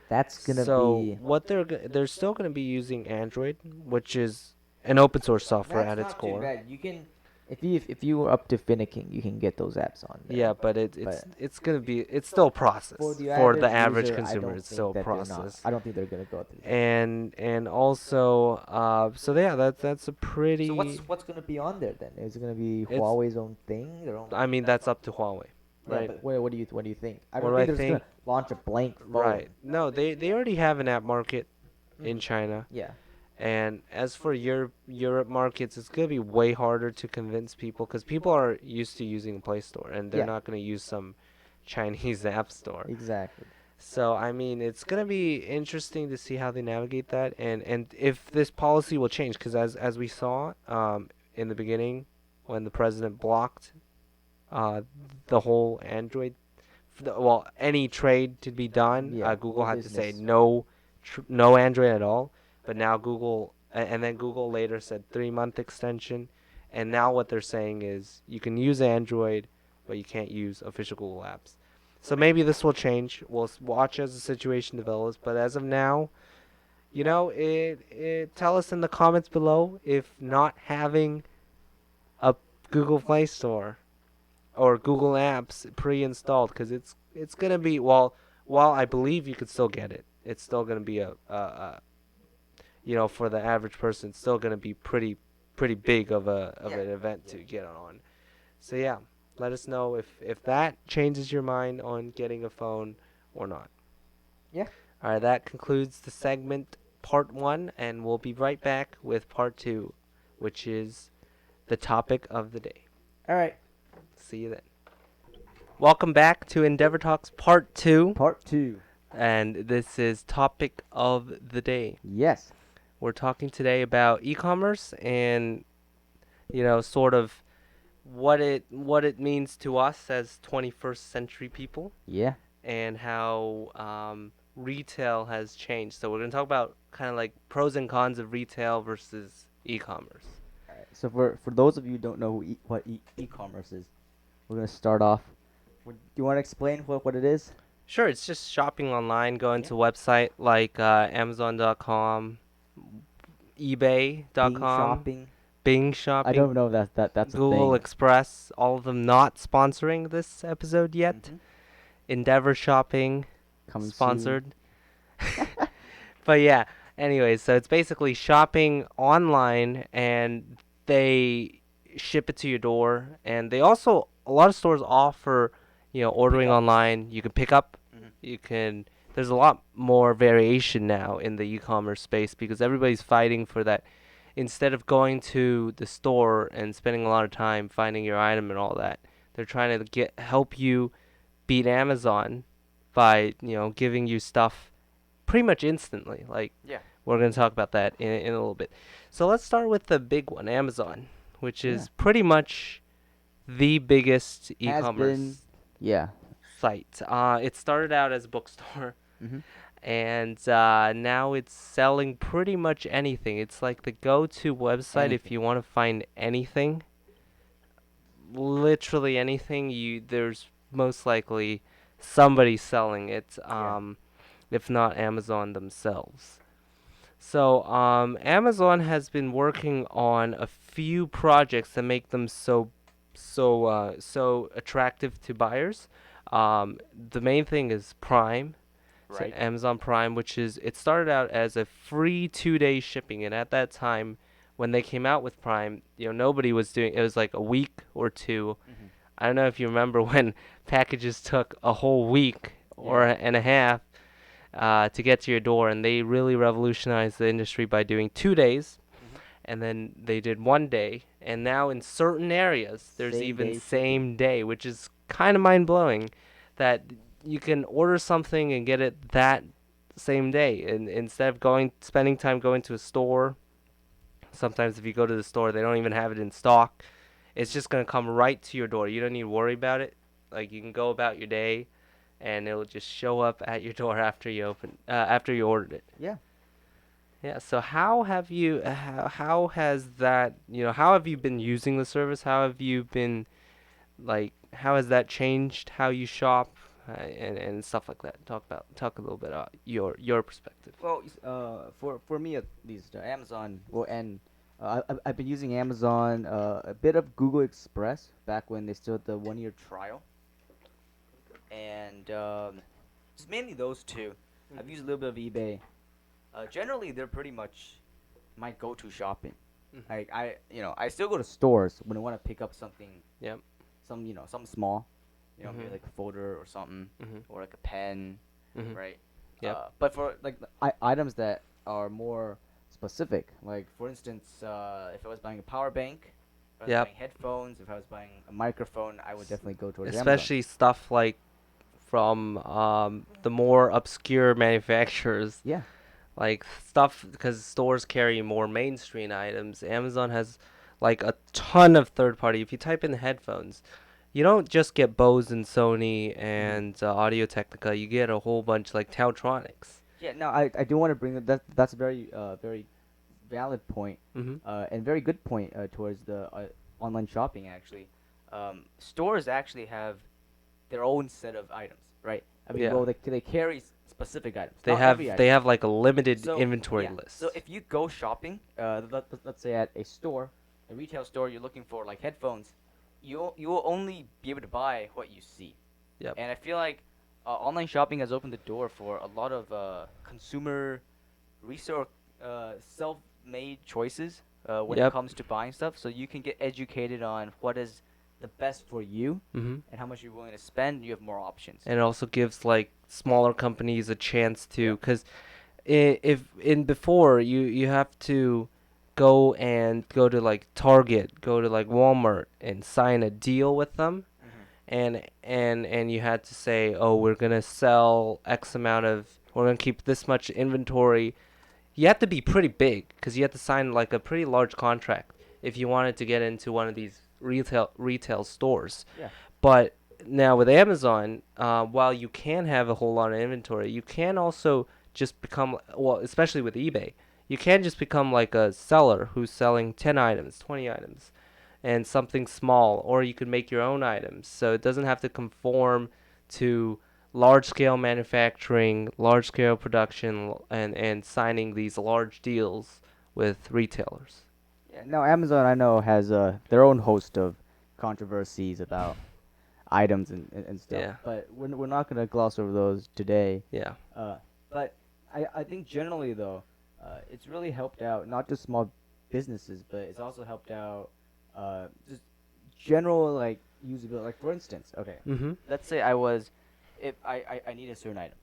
[SPEAKER 1] That's gonna
[SPEAKER 2] So
[SPEAKER 1] be.
[SPEAKER 2] what they're still going to be using Android, which is an open source software
[SPEAKER 1] That's
[SPEAKER 2] at its
[SPEAKER 1] not too
[SPEAKER 2] core.
[SPEAKER 1] bad. You can, if you were up to finicking, you can get those apps on there.
[SPEAKER 2] Yeah, but
[SPEAKER 1] But
[SPEAKER 2] it's gonna be it's still a
[SPEAKER 1] for
[SPEAKER 2] process
[SPEAKER 1] the
[SPEAKER 2] for the
[SPEAKER 1] average
[SPEAKER 2] average
[SPEAKER 1] user, I
[SPEAKER 2] consumer.
[SPEAKER 1] don't
[SPEAKER 2] It's still
[SPEAKER 1] think
[SPEAKER 2] a
[SPEAKER 1] that they're not.
[SPEAKER 2] process,
[SPEAKER 1] I don't think they're gonna go through that.
[SPEAKER 2] and also so yeah, that's a
[SPEAKER 1] So
[SPEAKER 2] pretty.
[SPEAKER 1] what's gonna be on there then? Is it gonna be
[SPEAKER 2] It's
[SPEAKER 1] Huawei's own thing, their own?
[SPEAKER 2] I mean that's up to Huawei,
[SPEAKER 1] Yeah,
[SPEAKER 2] right?
[SPEAKER 1] but what do you think? I
[SPEAKER 2] What
[SPEAKER 1] don't
[SPEAKER 2] do
[SPEAKER 1] think
[SPEAKER 2] I
[SPEAKER 1] they're just gonna
[SPEAKER 2] think?
[SPEAKER 1] launch a blank phone.
[SPEAKER 2] Right. No, they already have an app market in
[SPEAKER 1] Hmm.
[SPEAKER 2] China.
[SPEAKER 1] Yeah.
[SPEAKER 2] And as for Europe markets, it's gonna be way harder to convince people because people are used to using Play Store and they're
[SPEAKER 1] Yeah.
[SPEAKER 2] not gonna use some Chinese app store.
[SPEAKER 1] Exactly.
[SPEAKER 2] So I mean, it's gonna be interesting to see how they navigate that and if this policy will change because as we saw in the beginning when the president blocked uh, the whole Android well any trade to be done,
[SPEAKER 1] Yeah.
[SPEAKER 2] Google
[SPEAKER 1] Any
[SPEAKER 2] had to say
[SPEAKER 1] business.
[SPEAKER 2] no Android at all. But now Google and then Google later said 3 month extension, and now what they're saying is you can use Android, but you can't use official Google apps. So maybe this will change. We'll watch as the situation develops. But as of now, it tell us in the comments below if not having a Google Play Store or Google Apps pre-installed because it's gonna be while I believe you could still get it, it's still gonna be a for the average person, it's still gonna be pretty big of
[SPEAKER 1] Yeah.
[SPEAKER 2] an event
[SPEAKER 1] Yeah.
[SPEAKER 2] to get on. So yeah, let us know if that changes your mind on getting a phone or not.
[SPEAKER 1] Yeah.
[SPEAKER 2] All right, that concludes the segment part one, and we'll be right back with part two, which is the topic of the day.
[SPEAKER 1] All right.
[SPEAKER 2] See you then. Welcome back to Endeavor Talks Part 2,
[SPEAKER 1] Part two.
[SPEAKER 2] and this is topic of the day.
[SPEAKER 1] Yes.
[SPEAKER 2] We're talking today about e-commerce and sort of what it means to us as 21st century people
[SPEAKER 1] Yeah.
[SPEAKER 2] and how retail has changed. So we're going to talk about kind of like pros and cons of retail versus e-commerce.
[SPEAKER 1] All right. So for those of you who don't know what e-commerce is, we're gonna start off. Do you want to explain what it is?
[SPEAKER 2] Sure, it's just shopping online, going
[SPEAKER 1] Yeah.
[SPEAKER 2] to a website like Amazon.com,
[SPEAKER 1] Bing
[SPEAKER 2] eBay.com,
[SPEAKER 1] shopping.
[SPEAKER 2] Bing
[SPEAKER 1] I
[SPEAKER 2] Shopping,
[SPEAKER 1] don't know if that's a
[SPEAKER 2] Google
[SPEAKER 1] thing.
[SPEAKER 2] Express, all of them not sponsoring this episode yet.
[SPEAKER 1] Mm-hmm.
[SPEAKER 2] Endeavor Shopping
[SPEAKER 1] Coming soon.
[SPEAKER 2] sponsored. But yeah, anyways, so it's basically shopping online and they ship it to your door. And they also, a lot of stores offer,
[SPEAKER 1] Pick
[SPEAKER 2] ordering
[SPEAKER 1] up.
[SPEAKER 2] online. You can pick up,
[SPEAKER 1] Mm-hmm.
[SPEAKER 2] there's a lot more variation now in the e-commerce space because everybody's fighting for that. Instead of going to the store and spending a lot of time finding your item and all that, they're trying to help you beat Amazon by giving you stuff pretty much instantly. Like
[SPEAKER 1] Yeah.
[SPEAKER 2] we're gonna talk about that in a little bit. So let's start with the big one, Amazon, which
[SPEAKER 1] Yeah.
[SPEAKER 2] is pretty much the biggest
[SPEAKER 1] Has been.
[SPEAKER 2] e-commerce
[SPEAKER 1] Yeah.
[SPEAKER 2] site. It started out as a bookstore,
[SPEAKER 1] Mm-hmm.
[SPEAKER 2] and now it's selling pretty much anything. It's like the go-to website if
[SPEAKER 1] Anything.
[SPEAKER 2] you want to find anything, literally anything. There's most likely somebody selling it.
[SPEAKER 1] Yeah.
[SPEAKER 2] If not Amazon themselves. So, Amazon has been working on a few projects that make them so attractive to buyers. The main thing is Prime. So
[SPEAKER 1] right?
[SPEAKER 2] Amazon Prime, which is it started out as a free 2 day shipping, and at that time, when they came out with Prime, nobody was doing. It was like a week or two.
[SPEAKER 1] Hmm.
[SPEAKER 2] I don't know if you remember when packages took a whole week or
[SPEAKER 1] Yeah.
[SPEAKER 2] and a half to get to your door, and they really revolutionized the industry by doing 2 days,
[SPEAKER 1] Hmm.
[SPEAKER 2] and then they did 1 day, and now in certain areas there's
[SPEAKER 1] Same
[SPEAKER 2] even
[SPEAKER 1] day shipping.
[SPEAKER 2] same day, which is kind of mind blowing, that you can order something and get it that same day, and instead of going spending time going to a store. Sometimes if you go to the store, they don't even have it in stock. It's
[SPEAKER 1] Hmm.
[SPEAKER 2] just gonna come right to your door. You don't need to worry about it. Like you can go about your day, and it'll just show up at your door after you ordered it.
[SPEAKER 1] Yeah.
[SPEAKER 2] Yeah. So how have you how has that how have you been using the service? How have you been how has that changed how you shop and stuff like that? Talk a little bit about your perspective.
[SPEAKER 1] Well, for me at least, Amazon. Well, and I've been using Amazon, a bit of Google Express back when they still had the 1 year trial, and just mainly those two. I've used a little bit of eBay. Generally, they're pretty much my go-to shopping.
[SPEAKER 2] Mm-hmm.
[SPEAKER 1] Like I still go to stores when I want to pick up something,
[SPEAKER 2] Yep.
[SPEAKER 1] something small, maybe
[SPEAKER 2] Mhm.
[SPEAKER 1] like a folder or something,
[SPEAKER 2] Mhm.
[SPEAKER 1] or like a pen,
[SPEAKER 2] Mhm.
[SPEAKER 1] right?
[SPEAKER 2] Yep.
[SPEAKER 1] But for like items that are more specific, like for instance, if I was buying a power bank, if I was
[SPEAKER 2] Yep.
[SPEAKER 1] buying headphones, if I was buying a microphone, I would definitely go towards Amazon.
[SPEAKER 2] Especially stuff like from the more obscure manufacturers,
[SPEAKER 1] Yeah.
[SPEAKER 2] like stuff because stores carry more mainstream items. Amazon has like a ton of third party. If you type in headphones, you don't just get Bose and Sony
[SPEAKER 1] Hmm.
[SPEAKER 2] and Audio Technica. You get a whole bunch like Tautronics.
[SPEAKER 1] Yeah. No, I do want to bring that. That's a very valid point,
[SPEAKER 2] Mhm.
[SPEAKER 1] and very good point towards the online shopping. Actually, stores actually have their own set of items, right? I mean,
[SPEAKER 2] Yeah.
[SPEAKER 1] well, they carry specific items,
[SPEAKER 2] They
[SPEAKER 1] not every
[SPEAKER 2] have they
[SPEAKER 1] item.
[SPEAKER 2] have like a limited
[SPEAKER 1] So
[SPEAKER 2] inventory
[SPEAKER 1] yeah, so
[SPEAKER 2] list.
[SPEAKER 1] if you go shopping, let's say at a store, a retail store, you're looking for like headphones, you will only be able to buy what you see,
[SPEAKER 2] Yep.
[SPEAKER 1] and I feel like online shopping has opened the door for a lot of consumer research, self-made choices when it
[SPEAKER 2] Yep.
[SPEAKER 1] comes to buying stuff. So you can get educated on what is the best for you
[SPEAKER 2] Mhm.
[SPEAKER 1] and how much you're willing to spend. You have more options.
[SPEAKER 2] And it also gives like smaller companies a chance
[SPEAKER 1] Yeah.
[SPEAKER 2] to, because if in before you have to go to like Target, go to like Walmart and sign a deal with them,
[SPEAKER 1] Hmm.
[SPEAKER 2] and you had to say, oh, we're gonna keep this much inventory. You have to be pretty big because you have to sign like a pretty large contract if you wanted to get into one of these retail stores.
[SPEAKER 1] Yeah.
[SPEAKER 2] But now with Amazon, while you can have a whole lot of inventory, you can also just become, well, especially with eBay, you can just become like a seller who's selling 10 items, 20 items, and something small, or you could make your own items. So it doesn't have to conform to large scale manufacturing, large scale production, and signing these large deals with retailers.
[SPEAKER 1] Yeah. Now Amazon, I know, has their own host of controversies about items and stuff,
[SPEAKER 2] Yeah,
[SPEAKER 1] but we're not gonna gloss over those today.
[SPEAKER 2] yeah.
[SPEAKER 1] Uh, but I think generally though, it's really helped out not just small businesses, but it's also helped out just general like usability. Like for instance, okay,
[SPEAKER 2] Mm-hmm.
[SPEAKER 1] let's say I was, if I need a certain item,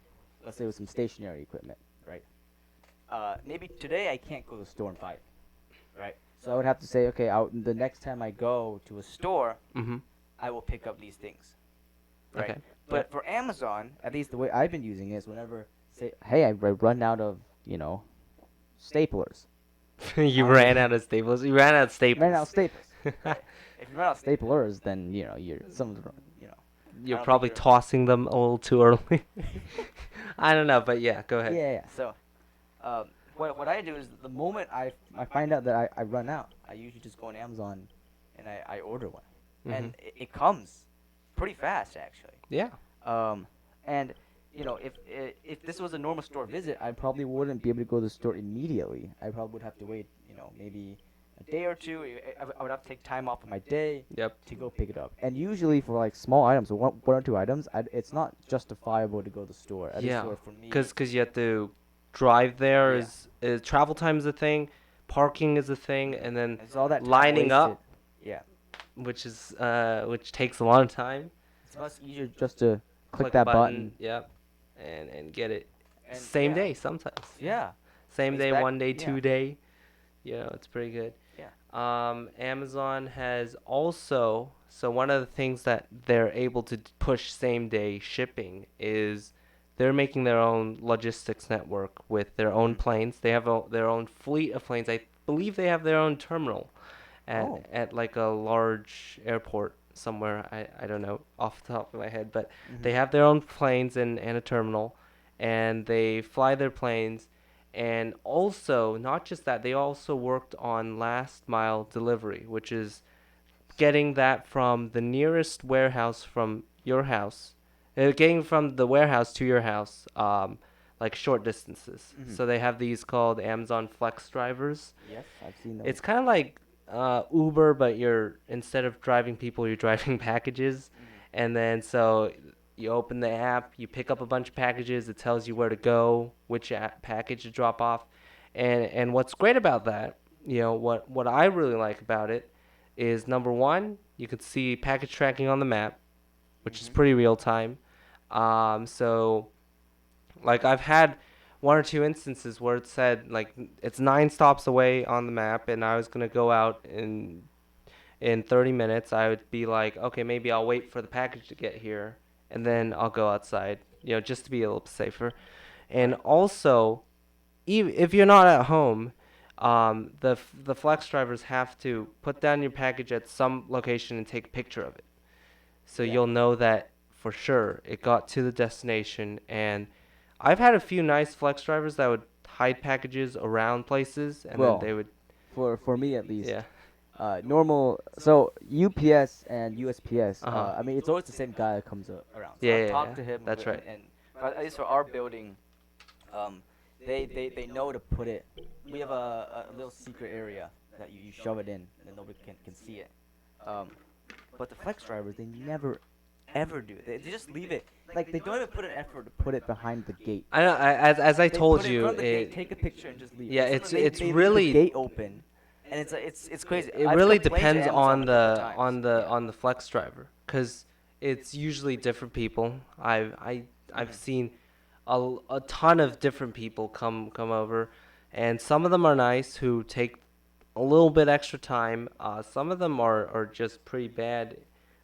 [SPEAKER 1] let's say with some stationary equipment, right? Maybe today I can't go to the store and buy it, right? So I would have to say, okay, the next time I go to a store,
[SPEAKER 2] Mm-hmm.
[SPEAKER 1] I will pick up these things, right?
[SPEAKER 2] Okay. Yep.
[SPEAKER 1] But for Amazon, at least the way I've been using it is whenever say, hey, I run out of staplers. I
[SPEAKER 2] You
[SPEAKER 1] want to
[SPEAKER 2] ran out of staples. You ran out of
[SPEAKER 1] ran
[SPEAKER 2] staples.
[SPEAKER 1] out of staples, right? If you run out of staplers, then you're some you know I
[SPEAKER 2] You're
[SPEAKER 1] don't think
[SPEAKER 2] probably
[SPEAKER 1] you're
[SPEAKER 2] tossing them a little too early. I don't know, but yeah, go ahead.
[SPEAKER 1] yeah, yeah. So what I do is the moment I find out that I run out, I usually just go on Amazon and I order one,
[SPEAKER 2] Mhm.
[SPEAKER 1] and it comes pretty fast actually.
[SPEAKER 2] Yeah.
[SPEAKER 1] Um, and if this was a normal store visit, I probably wouldn't be able to go to the store immediately. I probably would have to wait, maybe a day or two. I would have to take time off of my day
[SPEAKER 2] Yep.
[SPEAKER 1] to go pick it up. And usually for like small items, or one or two items, it's not justifiable to go to the store. At least
[SPEAKER 2] Yeah,
[SPEAKER 1] for me,
[SPEAKER 2] cause you have to drive there
[SPEAKER 1] yeah.
[SPEAKER 2] is travel time is a thing, parking is a thing, and then
[SPEAKER 1] And so all that time
[SPEAKER 2] lining
[SPEAKER 1] wasted.
[SPEAKER 2] up,
[SPEAKER 1] Yeah,
[SPEAKER 2] which takes a lot of time.
[SPEAKER 1] it's much easier just to click
[SPEAKER 2] Click a
[SPEAKER 1] that
[SPEAKER 2] button,
[SPEAKER 1] button
[SPEAKER 2] yep, and get it
[SPEAKER 1] and
[SPEAKER 2] same
[SPEAKER 1] yeah,
[SPEAKER 2] day sometimes.
[SPEAKER 1] yeah.
[SPEAKER 2] Same
[SPEAKER 1] It's
[SPEAKER 2] day,
[SPEAKER 1] back.
[SPEAKER 2] one day,
[SPEAKER 1] Yeah,
[SPEAKER 2] 2 day. It's pretty good.
[SPEAKER 1] yeah.
[SPEAKER 2] Amazon has also, so one of the things that they're able to push same day shipping is they're making their own logistics network with their own
[SPEAKER 1] Hmm.
[SPEAKER 2] planes. They have their own fleet of planes. I believe they have their own terminal
[SPEAKER 1] Oh.
[SPEAKER 2] at like a large airport somewhere. I don't know off the top of my head, but
[SPEAKER 1] Hmm.
[SPEAKER 2] they have their own planes and a terminal, and they fly their planes. And also, not just that, they also worked on last mile delivery, which is getting that from the nearest warehouse from your house, getting from the warehouse to your house, like short distances.
[SPEAKER 1] Hmm.
[SPEAKER 2] So they have these called Amazon Flex drivers.
[SPEAKER 1] Yes, I've seen those.
[SPEAKER 2] It's kind of like Uber, but you're instead of driving people, you're driving packages.
[SPEAKER 1] Hmm.
[SPEAKER 2] And then so you open the app, you pick up a bunch of packages. It tells you where to go, which package to drop off, and what's great about that, what I really like about it, is number one, you can see package tracking on the map, which is
[SPEAKER 1] Hmm.
[SPEAKER 2] pretty real time. So like I've had one or two instances where it said like it's 9 stops away on the map, and I was gonna go out in 30 minutes. I would be like, okay, maybe I'll wait for the package to get here, and then I'll go outside, just to be a little safer. And
[SPEAKER 1] Right.
[SPEAKER 2] also, if you're not at home, the flex drivers have to put down your package at some location and take a picture of it, so
[SPEAKER 1] Yeah.
[SPEAKER 2] you'll know that for sure it got to the destination. And I've had a few nice flex drivers that would hide packages around places, and then
[SPEAKER 1] Well,
[SPEAKER 2] they would,
[SPEAKER 1] for me at least,
[SPEAKER 2] yeah,
[SPEAKER 1] normal. So UPS and USPS.
[SPEAKER 2] uh huh,
[SPEAKER 1] I mean, it's always the same guy that comes around. So
[SPEAKER 2] yeah,
[SPEAKER 1] I've
[SPEAKER 2] yeah,
[SPEAKER 1] talked
[SPEAKER 2] yeah,
[SPEAKER 1] to him,
[SPEAKER 2] that's right.
[SPEAKER 1] and at least for our building, um, they know to put it. We have a little secret area that you shove it in, and nobody can see it. Um, but the flex drivers, they never ever do. They just leave it. Like they don't even put an effort to put it behind the gate.
[SPEAKER 2] I know. As I
[SPEAKER 1] They
[SPEAKER 2] told
[SPEAKER 1] put it in
[SPEAKER 2] you,
[SPEAKER 1] front of the gate, take a picture, and just leave.
[SPEAKER 2] yeah,
[SPEAKER 1] And
[SPEAKER 2] it's
[SPEAKER 1] sometimes
[SPEAKER 2] it's
[SPEAKER 1] they leave the
[SPEAKER 2] really
[SPEAKER 1] gate open, and it's crazy.
[SPEAKER 2] it
[SPEAKER 1] I've
[SPEAKER 2] really
[SPEAKER 1] complained to
[SPEAKER 2] depends
[SPEAKER 1] Amazon
[SPEAKER 2] on
[SPEAKER 1] a couple
[SPEAKER 2] the
[SPEAKER 1] times.
[SPEAKER 2] on the
[SPEAKER 1] Yeah.
[SPEAKER 2] on the flex driver, because it's usually different people. I've
[SPEAKER 1] Hmm.
[SPEAKER 2] seen a ton of different people come over, and some of them are nice who take a little bit extra time. Some of them are just pretty bad.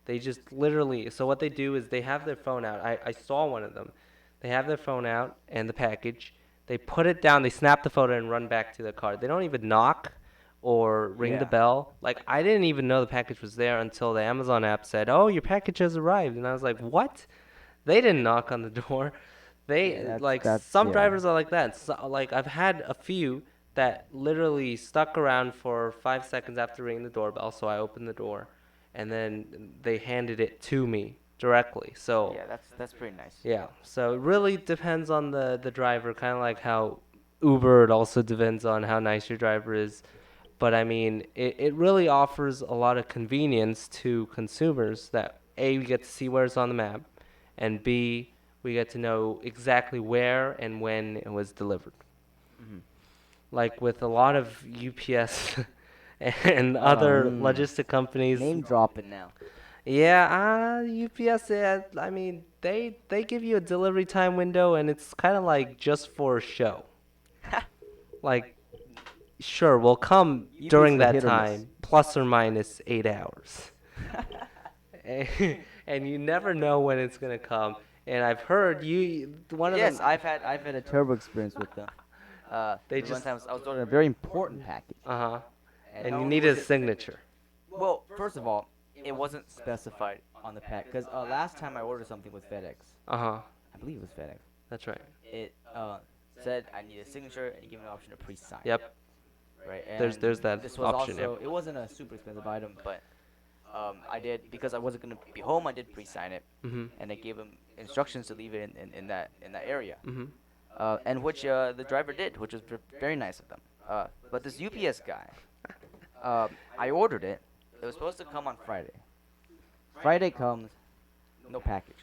[SPEAKER 2] They just literally, so what they do is they have their phone out. I saw one of them. They have their phone out and the package. They put it down, they snap the photo and run back to the car. They don't even knock or ring the
[SPEAKER 1] Yeah.
[SPEAKER 2] bell. Like I didn't even know the package was there until the Amazon app said, "Oh, your package has arrived." And I was like, "What?" They didn't knock on the door.
[SPEAKER 1] Yeah.
[SPEAKER 2] They
[SPEAKER 1] That's
[SPEAKER 2] like
[SPEAKER 1] that's
[SPEAKER 2] some
[SPEAKER 1] yeah.
[SPEAKER 2] drivers are like that. So, like I've had a few that literally stuck around for 5 seconds after ringing the doorbell, so I opened the door, and then they handed it to me directly. So
[SPEAKER 1] Yeah. That's pretty nice.
[SPEAKER 2] yeah, so it really depends on the driver, kind of like how Uber. It also depends on how nice your driver is. But I mean, it really offers a lot of convenience to consumers that A, we get to see where it's on the map, and B, we get to know exactly where and when it was delivered.
[SPEAKER 1] Hmm.
[SPEAKER 2] Like with a lot of UPS and other
[SPEAKER 1] Um.
[SPEAKER 2] logistic companies,
[SPEAKER 1] Name dropping now.
[SPEAKER 2] yeah, UPS, I mean, they give you a delivery time window, and it's kind of like just for show. Like, sure, we'll come
[SPEAKER 1] UPS
[SPEAKER 2] during
[SPEAKER 1] is a
[SPEAKER 2] that
[SPEAKER 1] hit or miss.
[SPEAKER 2] time, plus or minus 8 hours. And you never know when it's gonna come. And I've heard one of
[SPEAKER 1] Yes,
[SPEAKER 2] them,
[SPEAKER 1] I've had a terrible experience with them.
[SPEAKER 2] they
[SPEAKER 1] The one
[SPEAKER 2] just,
[SPEAKER 1] time I was ordering a very important package,
[SPEAKER 2] uh-huh.
[SPEAKER 1] and
[SPEAKER 2] And
[SPEAKER 1] not
[SPEAKER 2] you
[SPEAKER 1] only
[SPEAKER 2] needed
[SPEAKER 1] was
[SPEAKER 2] a
[SPEAKER 1] it,
[SPEAKER 2] signature.
[SPEAKER 1] well, first of all, it wasn't specified on the pack because last time I ordered something with FedEx,
[SPEAKER 2] Uh-huh.
[SPEAKER 1] I believe it was FedEx.
[SPEAKER 2] That's right.
[SPEAKER 1] It said I need a signature and it gave me an option to pre-sign,
[SPEAKER 2] Yep.
[SPEAKER 1] right? And
[SPEAKER 2] There's that
[SPEAKER 1] this was
[SPEAKER 2] option, yep.
[SPEAKER 1] also it wasn't a super expensive item, but I did because I wasn't gonna be home. I did pre-sign it,
[SPEAKER 2] Mhm.
[SPEAKER 1] and they gave him instructions to leave it in that area,
[SPEAKER 2] Mhm.
[SPEAKER 1] and which the driver did, which was very nice of them. But this UPS guy, I ordered it. It was supposed to come on Friday. Friday comes, no package.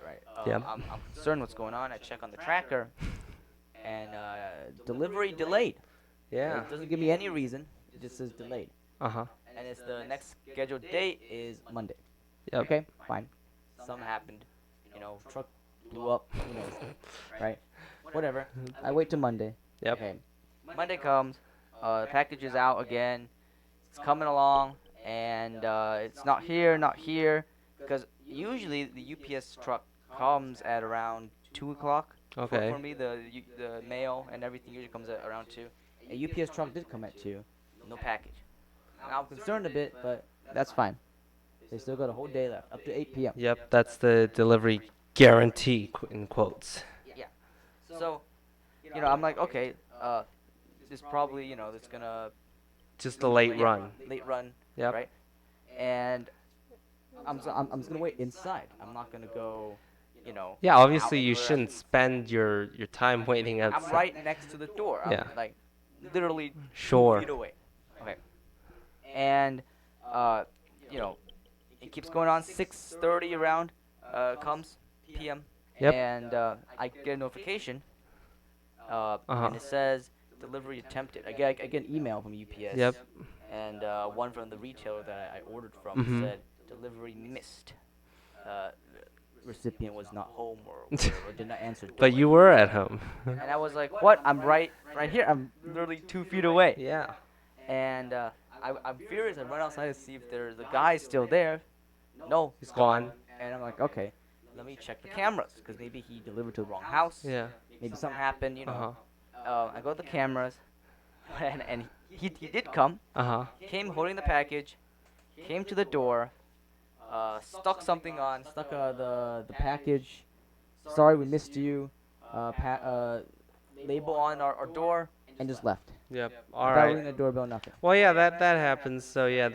[SPEAKER 1] Right.
[SPEAKER 2] Yep.
[SPEAKER 1] I'm concerned what's going on. I check on the tracker, and delivery delayed.
[SPEAKER 2] Yeah.
[SPEAKER 1] It doesn't give me any reason. It just says delayed,
[SPEAKER 2] Uh-huh.
[SPEAKER 1] and it's the next scheduled date is Monday.
[SPEAKER 2] Yep.
[SPEAKER 1] Okay, fine. Something happened. Truck blew up. Who knows? Right. Whatever. I wait till Monday.
[SPEAKER 2] Yep.
[SPEAKER 1] Okay. Monday comes. The package is out again. It's coming along, and it's not here, not here, because usually the UPS truck comes at around 2 o'clock. For
[SPEAKER 2] Okay.
[SPEAKER 1] me, the mail and everything usually comes at around 2. A UPS truck did come at 2, no package. Now I'm concerned a bit, but that's fine. They still got a whole day left, up to 8 p.m.
[SPEAKER 2] Yep, that's the delivery guarantee in quotes.
[SPEAKER 1] Yeah. So, I'm like, okay, this probably, it's gonna
[SPEAKER 2] Just a late
[SPEAKER 1] yeah,
[SPEAKER 2] run.
[SPEAKER 1] late run,
[SPEAKER 2] Yep.
[SPEAKER 1] right? And I'm just gonna wait inside. I'm not gonna go,
[SPEAKER 2] Yeah,
[SPEAKER 1] out
[SPEAKER 2] obviously you
[SPEAKER 1] anywhere.
[SPEAKER 2] shouldn't spend your time waiting
[SPEAKER 1] I'm
[SPEAKER 2] outside.
[SPEAKER 1] right next to the door. I'm
[SPEAKER 2] Yeah.
[SPEAKER 1] like literally two
[SPEAKER 2] Sure.
[SPEAKER 1] feet away. Okay. And uh, it keeps going on. 6:30 around comes p.m.
[SPEAKER 2] Yep.
[SPEAKER 1] and I get a notification.
[SPEAKER 2] Uh-huh.
[SPEAKER 1] And it says delivery attempted. I get an email from
[SPEAKER 2] Yep.
[SPEAKER 1] UPS, and one from the retailer that I ordered from
[SPEAKER 2] Mhm.
[SPEAKER 1] said delivery missed. Recipient was not home or whatever, or did not answer
[SPEAKER 2] But
[SPEAKER 1] door.
[SPEAKER 2] you were at home.
[SPEAKER 1] And I was like, what? I'm right here. I'm literally 2 feet away.
[SPEAKER 2] Yeah.
[SPEAKER 1] And I'm furious. I run outside to see if there's a guy still there. No,
[SPEAKER 2] He's
[SPEAKER 1] he's
[SPEAKER 2] gone.
[SPEAKER 1] gone. And I'm like, okay, let me check the cameras, because maybe he delivered to the wrong house.
[SPEAKER 2] Yeah.
[SPEAKER 1] Maybe something happened.
[SPEAKER 2] Uh-huh.
[SPEAKER 1] I go to the cameras, and he did come.
[SPEAKER 2] Uh-huh.
[SPEAKER 1] Came holding the package. Came to the door. Stuck the package. Sorry, we missed you. Label on our door, and just left
[SPEAKER 2] Yep. All
[SPEAKER 1] without
[SPEAKER 2] right.
[SPEAKER 1] ringing the doorbell. Nothing.
[SPEAKER 2] Well, yeah, that happens. So yeah,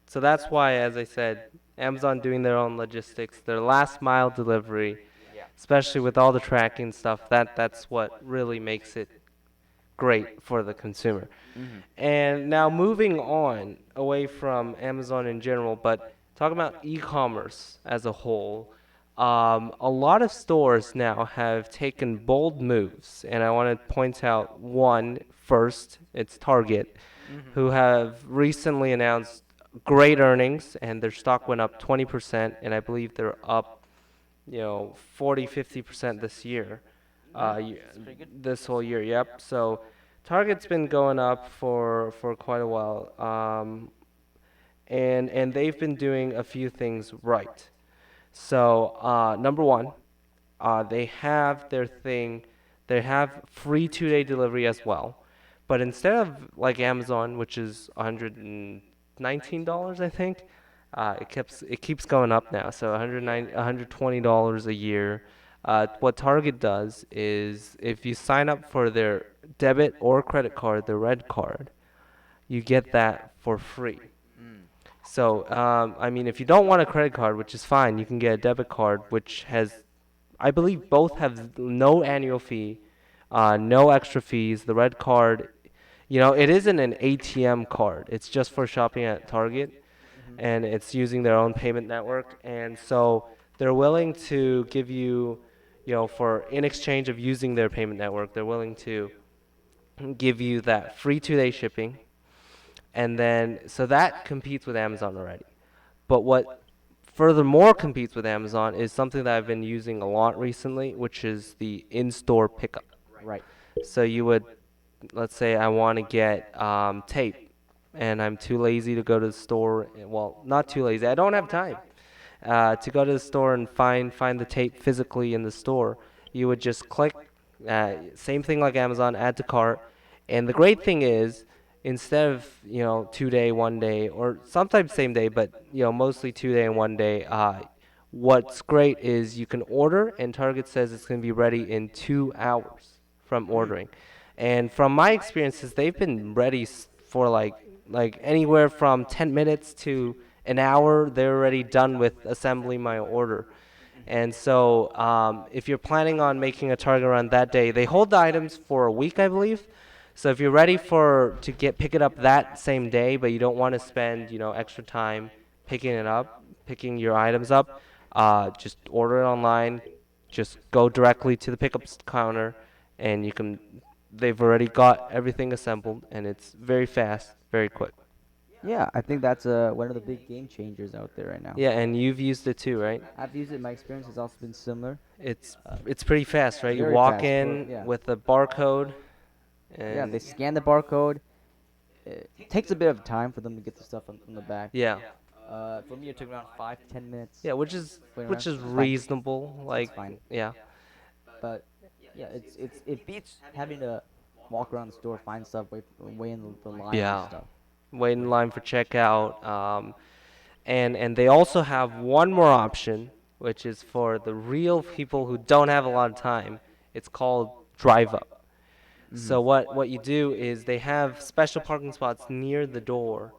[SPEAKER 2] so that's why, as I said, Amazon doing their own logistics, their last mile delivery,
[SPEAKER 1] Yeah.
[SPEAKER 2] especially with all the tracking stuff, that's what really makes it great for the consumer.
[SPEAKER 1] Mhm.
[SPEAKER 2] And now moving on away from Amazon in general, but talking about e-commerce as a whole, a lot of stores now have taken bold moves, and I want to point out one first. It's Target,
[SPEAKER 1] Mhm.
[SPEAKER 2] who have recently announced great earnings, and their stock went up 20%, and I believe they're up, 40, 50% this year,
[SPEAKER 1] Mhm. That's pretty good.
[SPEAKER 2] this whole year. Yep. So Target's been going up for quite a while, and they've been doing a few things right. So number one, they have their thing. They have free 2-day delivery as well, but instead of like Amazon, which is $119, I think, it keeps going up now. So 109 $120 a year. What Target does is if you sign up for their debit or credit card, the red card, you get that for free.
[SPEAKER 1] Mm.
[SPEAKER 2] So, I mean, if you don't want a credit card, which is fine, you can get a debit card, which has, I believe both have no annual fee, no extra fees. The red card, it isn't an ATM card. It's just for shopping at Target,
[SPEAKER 1] Mhm.
[SPEAKER 2] and it's using their own payment network. And so they're willing to give you, for in exchange of using their payment network, they're willing to give you that free 2-day shipping. And then, so that competes with Amazon already. But what furthermore competes with Amazon is something that I've been using a lot recently, which is the in-store pickup.
[SPEAKER 1] Right.
[SPEAKER 2] So you would, let's say I want to get tape, and I'm too lazy to go to the store. Well, not too lazy. I don't have time to go to the store and find the tape physically in the store. You would just click, same thing like Amazon, add to cart. And the great thing is, instead of 2-day, 1 day, or sometimes same day, but mostly 2-day and 1 day. What's great is you can order, and Target says it's going to be ready in 2 hours from
[SPEAKER 1] Mm.
[SPEAKER 2] ordering. And from my experiences, they've been ready for like anywhere from 10 minutes to an hour. They're already done with assembling my order. And so, if you're planning on making a Target run that day, they hold the items for a week, I believe. So if you're ready for to get pick it up that same day, but you don't want to spend, extra time picking it up, picking your items up, just order it online. Just go directly to the counter, and you can. They've already got everything assembled, and it's very fast, very quick.
[SPEAKER 1] Yeah, I think that's one of the big game changers out there right now.
[SPEAKER 2] Yeah, and you've used it too, right?
[SPEAKER 1] I've used it. My experience has also been similar.
[SPEAKER 2] It's
[SPEAKER 1] Uh,
[SPEAKER 2] it's pretty fast, right? You
[SPEAKER 1] very
[SPEAKER 2] walk
[SPEAKER 1] fast for
[SPEAKER 2] in
[SPEAKER 1] yeah.
[SPEAKER 2] with a barcode,
[SPEAKER 1] Yeah,
[SPEAKER 2] and
[SPEAKER 1] they scan the barcode. It takes a bit of time for them to get the stuff from the back.
[SPEAKER 2] yeah,
[SPEAKER 1] For me, it took around 5 to 10 minutes.
[SPEAKER 2] yeah, which is
[SPEAKER 1] Wait around.
[SPEAKER 2] which is
[SPEAKER 1] It's fine.
[SPEAKER 2] reasonable.
[SPEAKER 1] It's
[SPEAKER 2] Like,
[SPEAKER 1] fine.
[SPEAKER 2] yeah,
[SPEAKER 1] But yeah, it beats having to walk around the store, find stuff, wait in the line and
[SPEAKER 2] yeah.
[SPEAKER 1] stuff.
[SPEAKER 2] Wait in line for checkout. And they also have one more option, which is for the real people who don't have a lot of time. It's called drive up.
[SPEAKER 1] Mhm.
[SPEAKER 2] So what you do is they have special parking spots near the door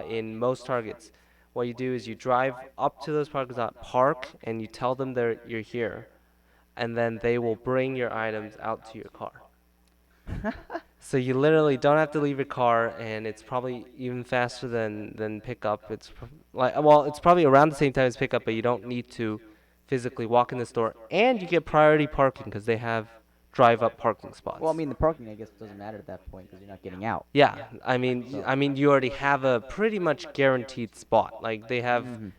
[SPEAKER 2] in most Targets. What you do is you drive up to those parking spots, park, and you tell them you're here, and then they will bring your items out to your car. So you literally don't have to leave your car, and it's probably even faster than pickup. It's probably around the same time as pickup, but you don't need to physically walk in the store, and you get priority parking because they have drive-up parking
[SPEAKER 1] Well, I
[SPEAKER 2] spots.
[SPEAKER 1] mean, the parking I guess doesn't matter at that point because you're not getting out.
[SPEAKER 2] Yeah, I mean,
[SPEAKER 1] So.
[SPEAKER 2] you already have a pretty much guaranteed spot. Like they have,
[SPEAKER 1] Mhm.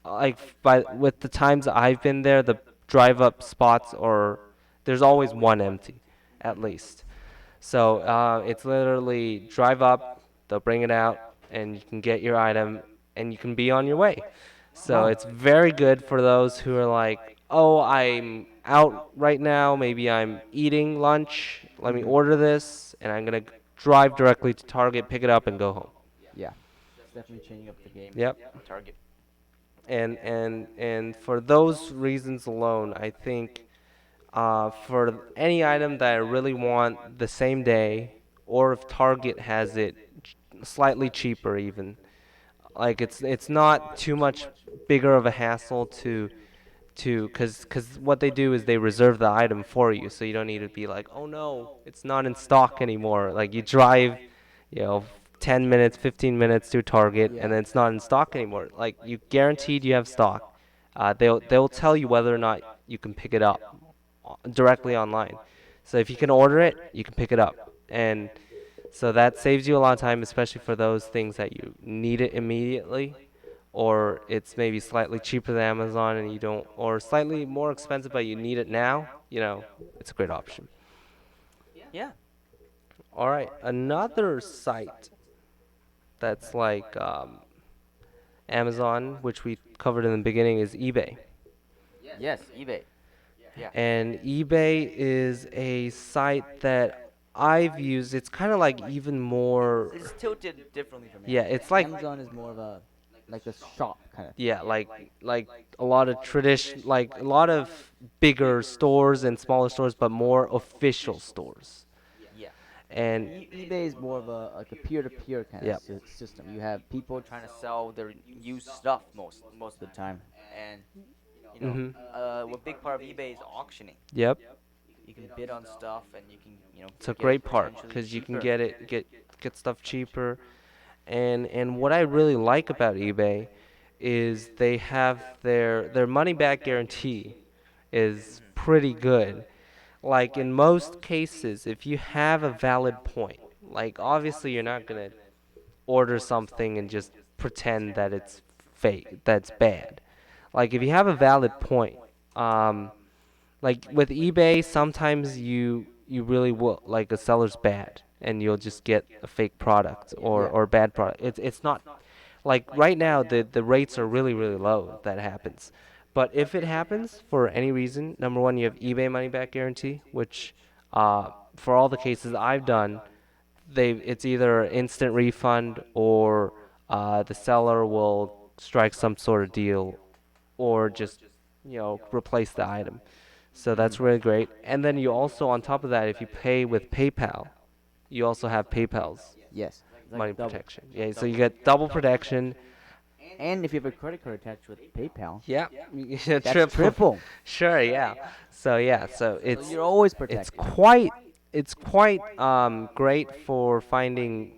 [SPEAKER 2] like by with the times I've been there, the drive-up spots are there's always one empty, at least. So it's literally drive up, they'll bring it out, and you can get your item, and you can be on your way. So
[SPEAKER 1] Wow.
[SPEAKER 2] it's very good for those who are like, oh, I'm out right now, maybe I'm eating lunch, let me
[SPEAKER 1] Mhm.
[SPEAKER 2] order this, and I'm gonna drive directly to Target, pick it up, and go home.
[SPEAKER 1] Yeah, it's definitely changing up the game.
[SPEAKER 2] Yep.
[SPEAKER 1] Target.
[SPEAKER 2] And for those reasons alone, I think for any item that I really want the same day, or if Target has it slightly cheaper even. Like it's not too much bigger of a hassle to cause what they do is they reserve the item for you, so you don't need to be like, oh no, it's not in stock anymore. Like you drive, you know, 10 minutes, 15 minutes to Target, and
[SPEAKER 1] Yeah.
[SPEAKER 2] then it's not in stock anymore. Like you guaranteed you have stock. They'll tell you whether or not you can pick it up directly online. So if you can order it, you can pick it up, and so that saves you a lot of time, especially for those things that you need it immediately, or it's maybe slightly cheaper than Amazon and you don't, or slightly more expensive but you need it now. It's a great option.
[SPEAKER 1] Yeah.
[SPEAKER 2] All right, another site that's like Amazon, which we covered in the beginning, is eBay.
[SPEAKER 1] Yes, eBay. Yeah.
[SPEAKER 2] And eBay is a site that I've used. It's kind of like even more.
[SPEAKER 1] It's tilted differently from
[SPEAKER 2] Yeah,
[SPEAKER 1] Amazon.
[SPEAKER 2] it's like
[SPEAKER 1] Amazon is more of a like a shop kind of thing.
[SPEAKER 2] yeah, like a lot of like a lot of bigger stores and smaller stores, but more official stores.
[SPEAKER 1] Yeah.
[SPEAKER 2] And
[SPEAKER 1] eBay is more of a like a peer-to-peer kind of
[SPEAKER 2] yep,
[SPEAKER 1] system. You have people trying to sell their used stuff most of the time, and
[SPEAKER 2] mhm,
[SPEAKER 1] a big part of eBay is auctioning.
[SPEAKER 2] yep.
[SPEAKER 1] You can bid on stuff, and you can
[SPEAKER 2] It's a
[SPEAKER 1] get it
[SPEAKER 2] great part
[SPEAKER 1] potentially
[SPEAKER 2] because you can
[SPEAKER 1] cheaper.
[SPEAKER 2] get stuff cheaper. And what I really like about eBay is they have their money back guarantee is pretty good. Like in most cases, if you have a valid point, like obviously you're not gonna order something and just pretend that it's fake, that's bad. Like if you have a valid point, um, like with eBay, sometimes you really will like a seller's bad, and you'll just get a fake product or
[SPEAKER 1] Yeah.
[SPEAKER 2] or bad product. It's not like right now the rates are really low that happens. But if it happens for any reason, number one, you have eBay money back guarantee, which for all the cases I've done, it's either instant refund or the seller will strike some sort of deal or just replace the item. So
[SPEAKER 1] Mhm.
[SPEAKER 2] that's really great. And then you also, on top of that, if you pay with PayPal, you also have PayPal's
[SPEAKER 1] Yes. It's like a
[SPEAKER 2] money
[SPEAKER 1] double.
[SPEAKER 2] protection. Yeah, so you
[SPEAKER 1] Double.
[SPEAKER 2] get double protection.
[SPEAKER 1] And if you have a credit card attached with PayPal,
[SPEAKER 2] Yeah,
[SPEAKER 1] that's
[SPEAKER 2] triple.
[SPEAKER 1] triple.
[SPEAKER 2] Sure, yeah. So yeah, so
[SPEAKER 1] So you're always
[SPEAKER 2] it's
[SPEAKER 1] protected.
[SPEAKER 2] quite it's quite great for finding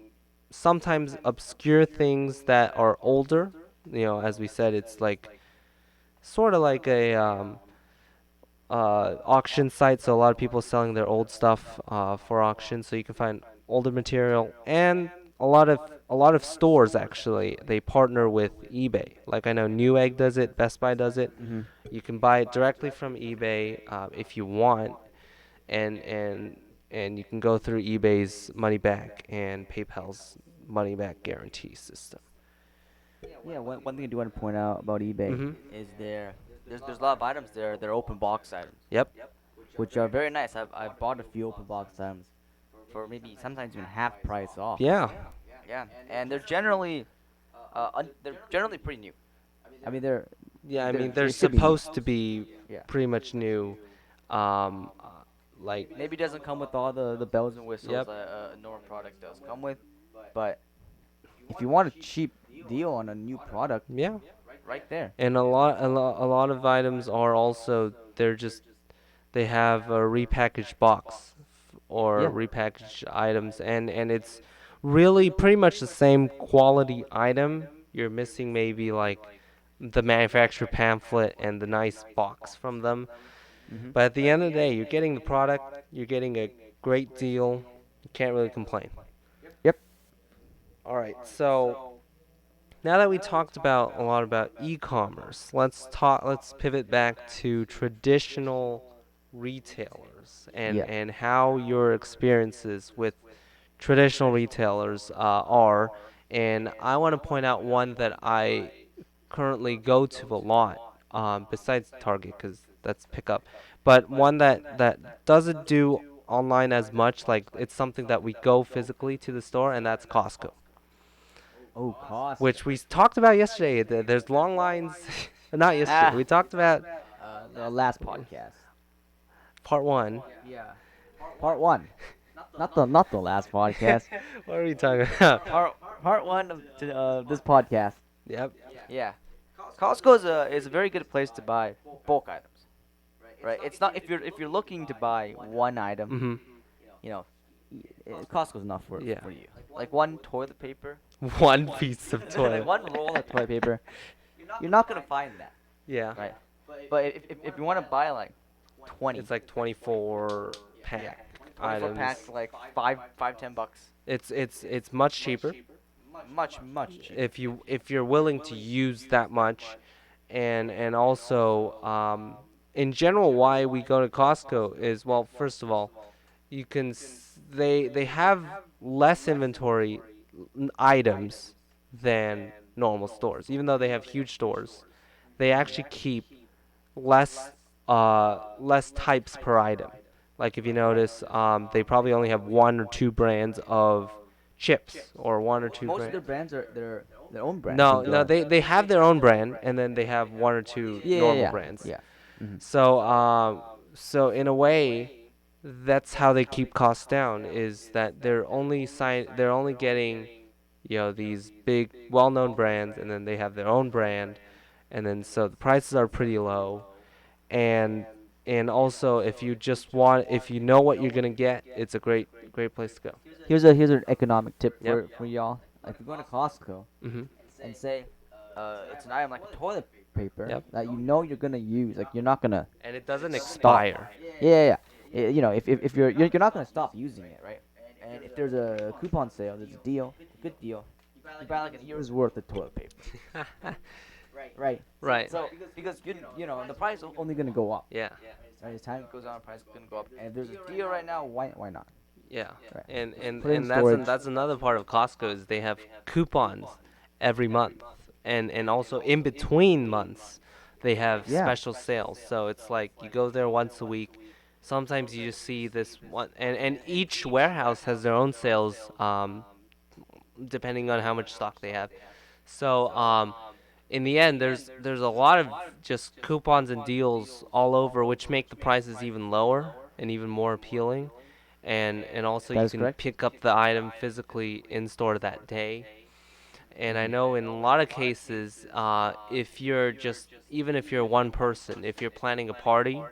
[SPEAKER 2] sometimes obscure things that are older. As we said, it's like sort of like a auction site, so a lot of people selling their old stuff for auction, so you can find older material. And a lot of stores actually, they partner with eBay. Like I know Newegg does it, Best Buy does it.
[SPEAKER 1] Hmm.
[SPEAKER 2] You can buy it directly from eBay if you want, and and and you can go through eBay's money back and PayPal's money back guarantee system.
[SPEAKER 1] Yeah, one thing I do want to point out about eBay
[SPEAKER 2] Mhm.
[SPEAKER 1] is there's a lot of items there. They're open box items,
[SPEAKER 2] Yep.
[SPEAKER 1] which are very nice. I've bought a few open box items for maybe sometimes even half price off.
[SPEAKER 2] Yeah.
[SPEAKER 1] Yeah, and they're generally pretty new. I mean,
[SPEAKER 2] Yeah, I mean they're
[SPEAKER 1] they should be new.
[SPEAKER 2] supposed to be
[SPEAKER 1] Yeah.
[SPEAKER 2] pretty much new. Um, uh, like,
[SPEAKER 1] Maybe it doesn't come with all the bells and whistles
[SPEAKER 2] yep,
[SPEAKER 1] that a normal product does come with, but if you want a cheap deal on a new product,
[SPEAKER 2] yeah.
[SPEAKER 1] right there.
[SPEAKER 2] And a lot of items are also they have a repackaged box or
[SPEAKER 1] Yeah.
[SPEAKER 2] repackaged items, and it's really pretty much the same quality item. You're missing maybe like the manufacturer pamphlet and the nice box from them.
[SPEAKER 1] Mhm.
[SPEAKER 2] But at the end of the day, you're getting the product, you're getting a great deal. You can't really complain.
[SPEAKER 1] Yep.
[SPEAKER 2] All right, so now that we talked about a lot about e-commerce, let's pivot back to traditional retailers and
[SPEAKER 1] Yeah.
[SPEAKER 2] and how your experiences with traditional retailers are. And I want to point out one that I currently go to a lot, besides Target, because that's pickup, but one that doesn't do online as much. Like it's something that we go physically to the store, and that's Costco,
[SPEAKER 1] Oh, Costco.
[SPEAKER 2] which we talked about yesterday. There's long lines. Not yesterday.
[SPEAKER 1] Ah,
[SPEAKER 2] We talked about
[SPEAKER 1] the last podcast.
[SPEAKER 2] part one.
[SPEAKER 1] Yeah. Part one. Not the last podcast.
[SPEAKER 2] What are we talking about?
[SPEAKER 1] Part one of this podcast.
[SPEAKER 2] Yep.
[SPEAKER 1] Yeah. Costco is a very good place to buy bulk items, right? It's not if you're looking to buy one item,
[SPEAKER 2] Mhm.
[SPEAKER 1] you know, Costco's not
[SPEAKER 2] Yeah.
[SPEAKER 1] for you. Like one toilet paper,
[SPEAKER 2] One piece of
[SPEAKER 1] like
[SPEAKER 2] toilet.
[SPEAKER 1] one roll of toilet paper, you're not gonna find that,
[SPEAKER 2] Yeah.
[SPEAKER 1] right? But if you want to buy like 20,
[SPEAKER 2] It's like 24
[SPEAKER 1] yeah,
[SPEAKER 2] pack
[SPEAKER 1] 24
[SPEAKER 2] items.
[SPEAKER 1] packs, like 10 bucks,
[SPEAKER 2] It's much cheaper
[SPEAKER 1] much cheaper.
[SPEAKER 2] if you're willing to use that much, and also in general, why we go to Costco is, well, first of all, they have less inventory items than normal stores. Even though they have huge stores, they actually keep less types per item. Like if you notice, they probably only have one or two brands of chips, or one or two
[SPEAKER 1] Most of
[SPEAKER 2] brand.
[SPEAKER 1] their brands are their own brands. I
[SPEAKER 2] No,
[SPEAKER 1] think
[SPEAKER 2] no, they have their own brand, and then they have one or two
[SPEAKER 1] yeah, yeah,
[SPEAKER 2] normal
[SPEAKER 1] yeah,
[SPEAKER 2] brands.
[SPEAKER 1] yeah. Hmm.
[SPEAKER 2] So in a way, that's how they keep costs down. Is that they're only getting, these big well-known brands, and then they have their own brand, and then so the prices are pretty low. And also, if you know what you're gonna get, it's a great place to go.
[SPEAKER 1] Here's an economic tip
[SPEAKER 2] Yep.
[SPEAKER 1] for y'all. Like if you go to Costco
[SPEAKER 2] Mhm.
[SPEAKER 1] and say, it's an item like a toilet paper
[SPEAKER 2] Yep.
[SPEAKER 1] that you know you're gonna use, like you're not gonna
[SPEAKER 2] And it doesn't
[SPEAKER 1] stop.
[SPEAKER 2] expire.
[SPEAKER 1] Yeah, yeah. You know, if you're not gonna stop using it, right? And if there's a coupon sale, there's a deal, a good deal, you buy like a year's worth of toilet paper, right?
[SPEAKER 2] Right.
[SPEAKER 1] So because you know the price is only gonna go up.
[SPEAKER 2] Yeah.
[SPEAKER 1] Right, as time goes on, the price is gonna go up. And if there's a deal right now, why not?
[SPEAKER 2] Yeah.
[SPEAKER 1] Right.
[SPEAKER 2] And
[SPEAKER 1] Just
[SPEAKER 2] and
[SPEAKER 1] put it in
[SPEAKER 2] and
[SPEAKER 1] storage.
[SPEAKER 2] that's another part of Costco is they have coupons every month, and also in between months they have
[SPEAKER 1] Yeah.
[SPEAKER 2] special sales. So it's like you go there once a week. Sometimes you just see this one, and each warehouse has their own sales, depending on how much stock they have. So in the end, there's a lot of just coupons and deals all over, which make the prices even lower and even more appealing. And also
[SPEAKER 1] That
[SPEAKER 2] you
[SPEAKER 1] is
[SPEAKER 2] can
[SPEAKER 1] correct.
[SPEAKER 2] pick up the item physically in store that day. And I
[SPEAKER 1] Mhm.
[SPEAKER 2] know in a lot of cases, if you're one person, if you're planning a party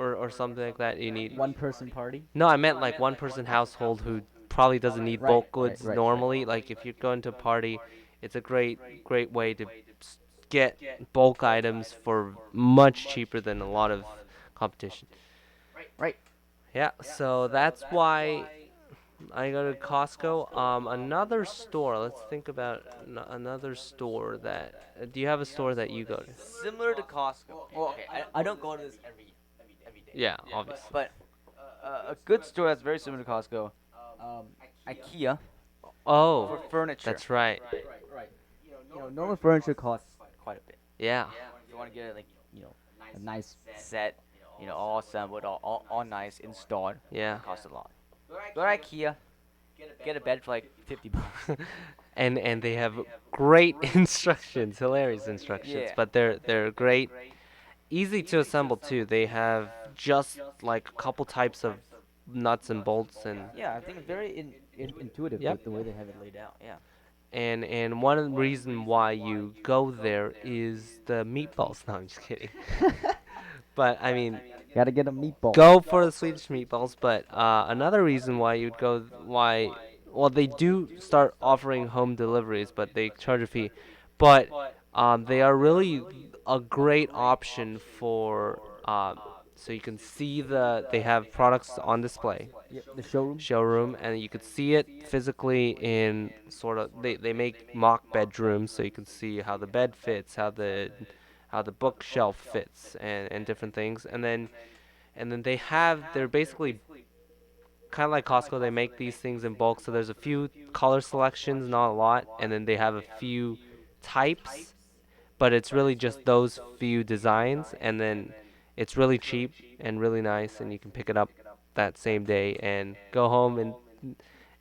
[SPEAKER 2] or something like that. You need.
[SPEAKER 1] One person party.
[SPEAKER 2] No, I meant like one person household who probably doesn't need
[SPEAKER 1] Right,
[SPEAKER 2] bulk
[SPEAKER 1] right,
[SPEAKER 2] goods
[SPEAKER 1] right, right.
[SPEAKER 2] normally. Like if you're going to a party, it's a great way to get bulk items for much cheaper than a lot of competition.
[SPEAKER 1] Right.
[SPEAKER 2] Yeah, so that's why I go to Costco. Another store. Let's think about another store that. Do you have a store that you go to?
[SPEAKER 3] Similar to Costco. Well, okay, I don't go to this every day,
[SPEAKER 2] Yeah, obviously.
[SPEAKER 3] but a good store that's very similar to Costco, IKEA
[SPEAKER 2] Oh,
[SPEAKER 3] for furniture.
[SPEAKER 2] that's right.
[SPEAKER 1] Right. Normal furniture costs
[SPEAKER 3] Quite a bit.
[SPEAKER 2] Yeah,
[SPEAKER 3] If you want to get it like
[SPEAKER 1] a nice.
[SPEAKER 3] set, all assembled, all nice, installed,
[SPEAKER 2] yeah.
[SPEAKER 3] it costs a lot. Go to IKEA, get a bed for like 50 bucks.
[SPEAKER 2] And they have great instructions, hilarious instructions,
[SPEAKER 3] Yeah.
[SPEAKER 2] but they're great, easy to assemble too. They have just like a couple types of nuts and bolts and
[SPEAKER 3] Yeah, I think it's very
[SPEAKER 1] Intuitive
[SPEAKER 2] yep.
[SPEAKER 1] the way they have it laid out.
[SPEAKER 3] yeah.
[SPEAKER 2] And one reason why you go there is the meatballs. No, I'm just kidding. But I mean,
[SPEAKER 1] Gotta get a meatball.
[SPEAKER 2] go for the Swedish meatballs. But another reason why you'd go, why, well, they do start offering home deliveries, but they charge a fee. But they are really a great option for, so you can see they have products on display,
[SPEAKER 1] Yep, the showroom.
[SPEAKER 2] showroom, and you could see it physically in sort of, they make mock bedrooms, so you can see how the bed fits, how the bookshelf fits, and different things, and then they're basically kind of like Costco. They make these things in bulk, so there's a few color selections, not a lot, and then they have a few types, but it's really just those few designs, and then it's really cheap and really nice, and you can pick it up that same day and go home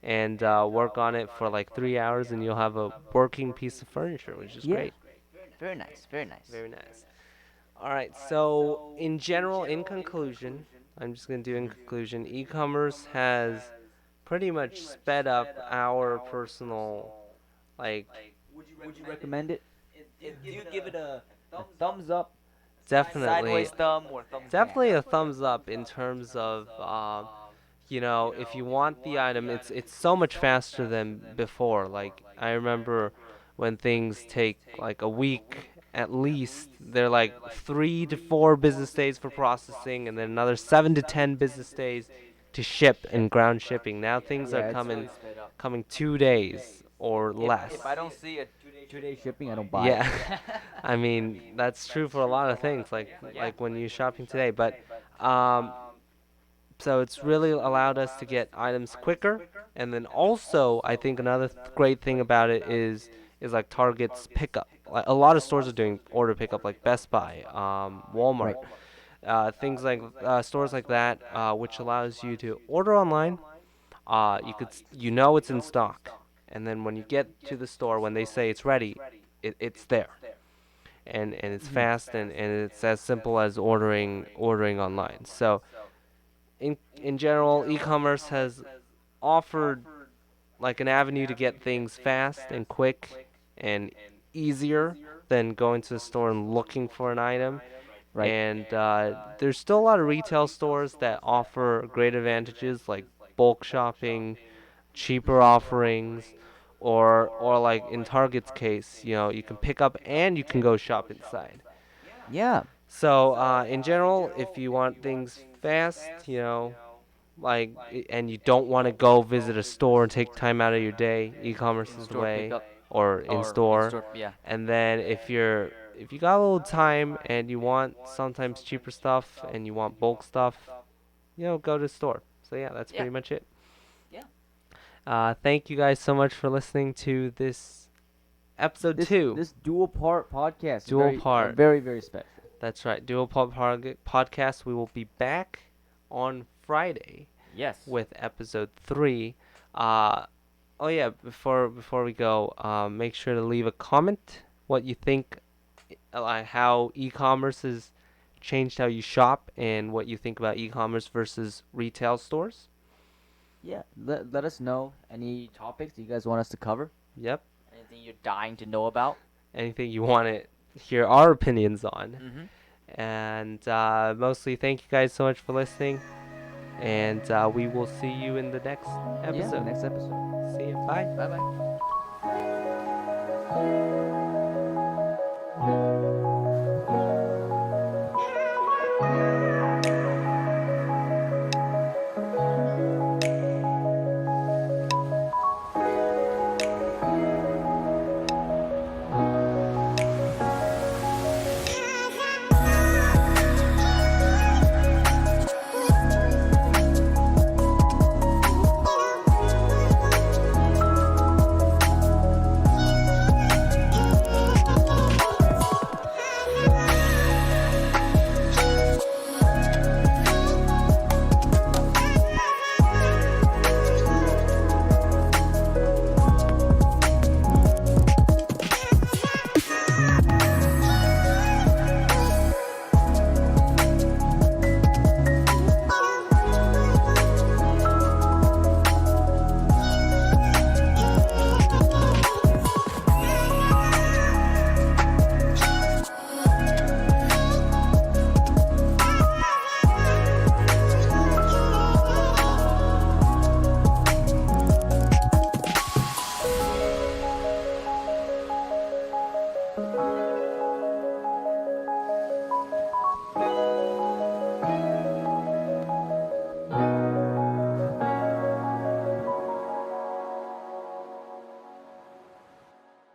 [SPEAKER 2] and work on it for like 3 hours, and you'll have a working piece of furniture, which is
[SPEAKER 1] Yeah.
[SPEAKER 2] great.
[SPEAKER 3] Very nice, very nice.
[SPEAKER 2] Very nice. All right. So in general, in conclusion, I'm just gonna do in conclusion. E-commerce has pretty much sped up our personal, like,
[SPEAKER 1] Would you recommend it? Do you give it a thumbs up,
[SPEAKER 2] definitely
[SPEAKER 3] Sideways thumb or thumbs down.
[SPEAKER 2] definitely a thumbs up in terms of if you want the item, it's so much faster than before. Like I remember when things take like a week at least, they're like 3 to 4 business days for processing, and then another 7 to 10 business days to ship and ground shipping. Now things are
[SPEAKER 1] Yeah, it's
[SPEAKER 3] Really sped up.
[SPEAKER 2] coming 2 days or
[SPEAKER 3] If
[SPEAKER 2] less.
[SPEAKER 3] I don't see a
[SPEAKER 1] 2 day shipping. I don't buy it.
[SPEAKER 2] Yeah, I mean that's true for a lot of things, like when you're shopping today. But um, so it's really allowed us to get items quicker, and then also I think another great thing about it is like Target's pickup. Like a lot of stores are doing order pickup, like Best Buy, Walmart,
[SPEAKER 1] Right.
[SPEAKER 2] things like stores like that, which allows you to order online. You know it's in stock, and then when you get to the store, when they say it's ready, it's there, and it's
[SPEAKER 1] Mhm.
[SPEAKER 2] fast, and it's as simple as ordering online. So in general, e-commerce has offered like an avenue to get things fast and quick and easier than going to the store and looking for an item.
[SPEAKER 1] Right.
[SPEAKER 2] And there's still a lot of retail stores that offer great advantages like bulk shopping, cheaper offerings, or like in Target's case, you can pick up and you can go shop inside.
[SPEAKER 1] Yeah.
[SPEAKER 2] So in general, if you want things fast, and you don't want to go visit a store and take time out of your day, e-commerce is the
[SPEAKER 3] in-store
[SPEAKER 2] way,
[SPEAKER 3] pickup
[SPEAKER 2] or in
[SPEAKER 3] or
[SPEAKER 2] store.
[SPEAKER 3] in-store, yeah.
[SPEAKER 2] And then if you got a little time and you want sometimes cheaper stuff and you want bulk stuff, go to the store. So yeah, that's
[SPEAKER 3] Yeah.
[SPEAKER 2] pretty much it.
[SPEAKER 3] Yeah.
[SPEAKER 2] Thank you guys so much for listening to this episode
[SPEAKER 1] This
[SPEAKER 2] 2.
[SPEAKER 1] this dual part podcast is
[SPEAKER 2] Dual part.
[SPEAKER 1] very very special.
[SPEAKER 2] That's right. Dual podcast. We will be back on Friday
[SPEAKER 3] Yes.
[SPEAKER 2] with episode 3. Uh, oh yeah, before we go, make sure to leave a comment what you think, how e-commerce has changed how you shop, and what you think about e-commerce versus retail stores.
[SPEAKER 1] Yeah. Let us know any topics you guys want us to cover.
[SPEAKER 2] Yep.
[SPEAKER 3] Anything you're dying to know about?
[SPEAKER 2] Anything you want to hear our opinions on.
[SPEAKER 3] Mm-hmm.
[SPEAKER 2] And mostly, thank you guys so much for listening. And we will see you in the next
[SPEAKER 1] Yeah, the
[SPEAKER 2] episode.
[SPEAKER 1] next episode.
[SPEAKER 2] See you. Bye.
[SPEAKER 1] Bye bye.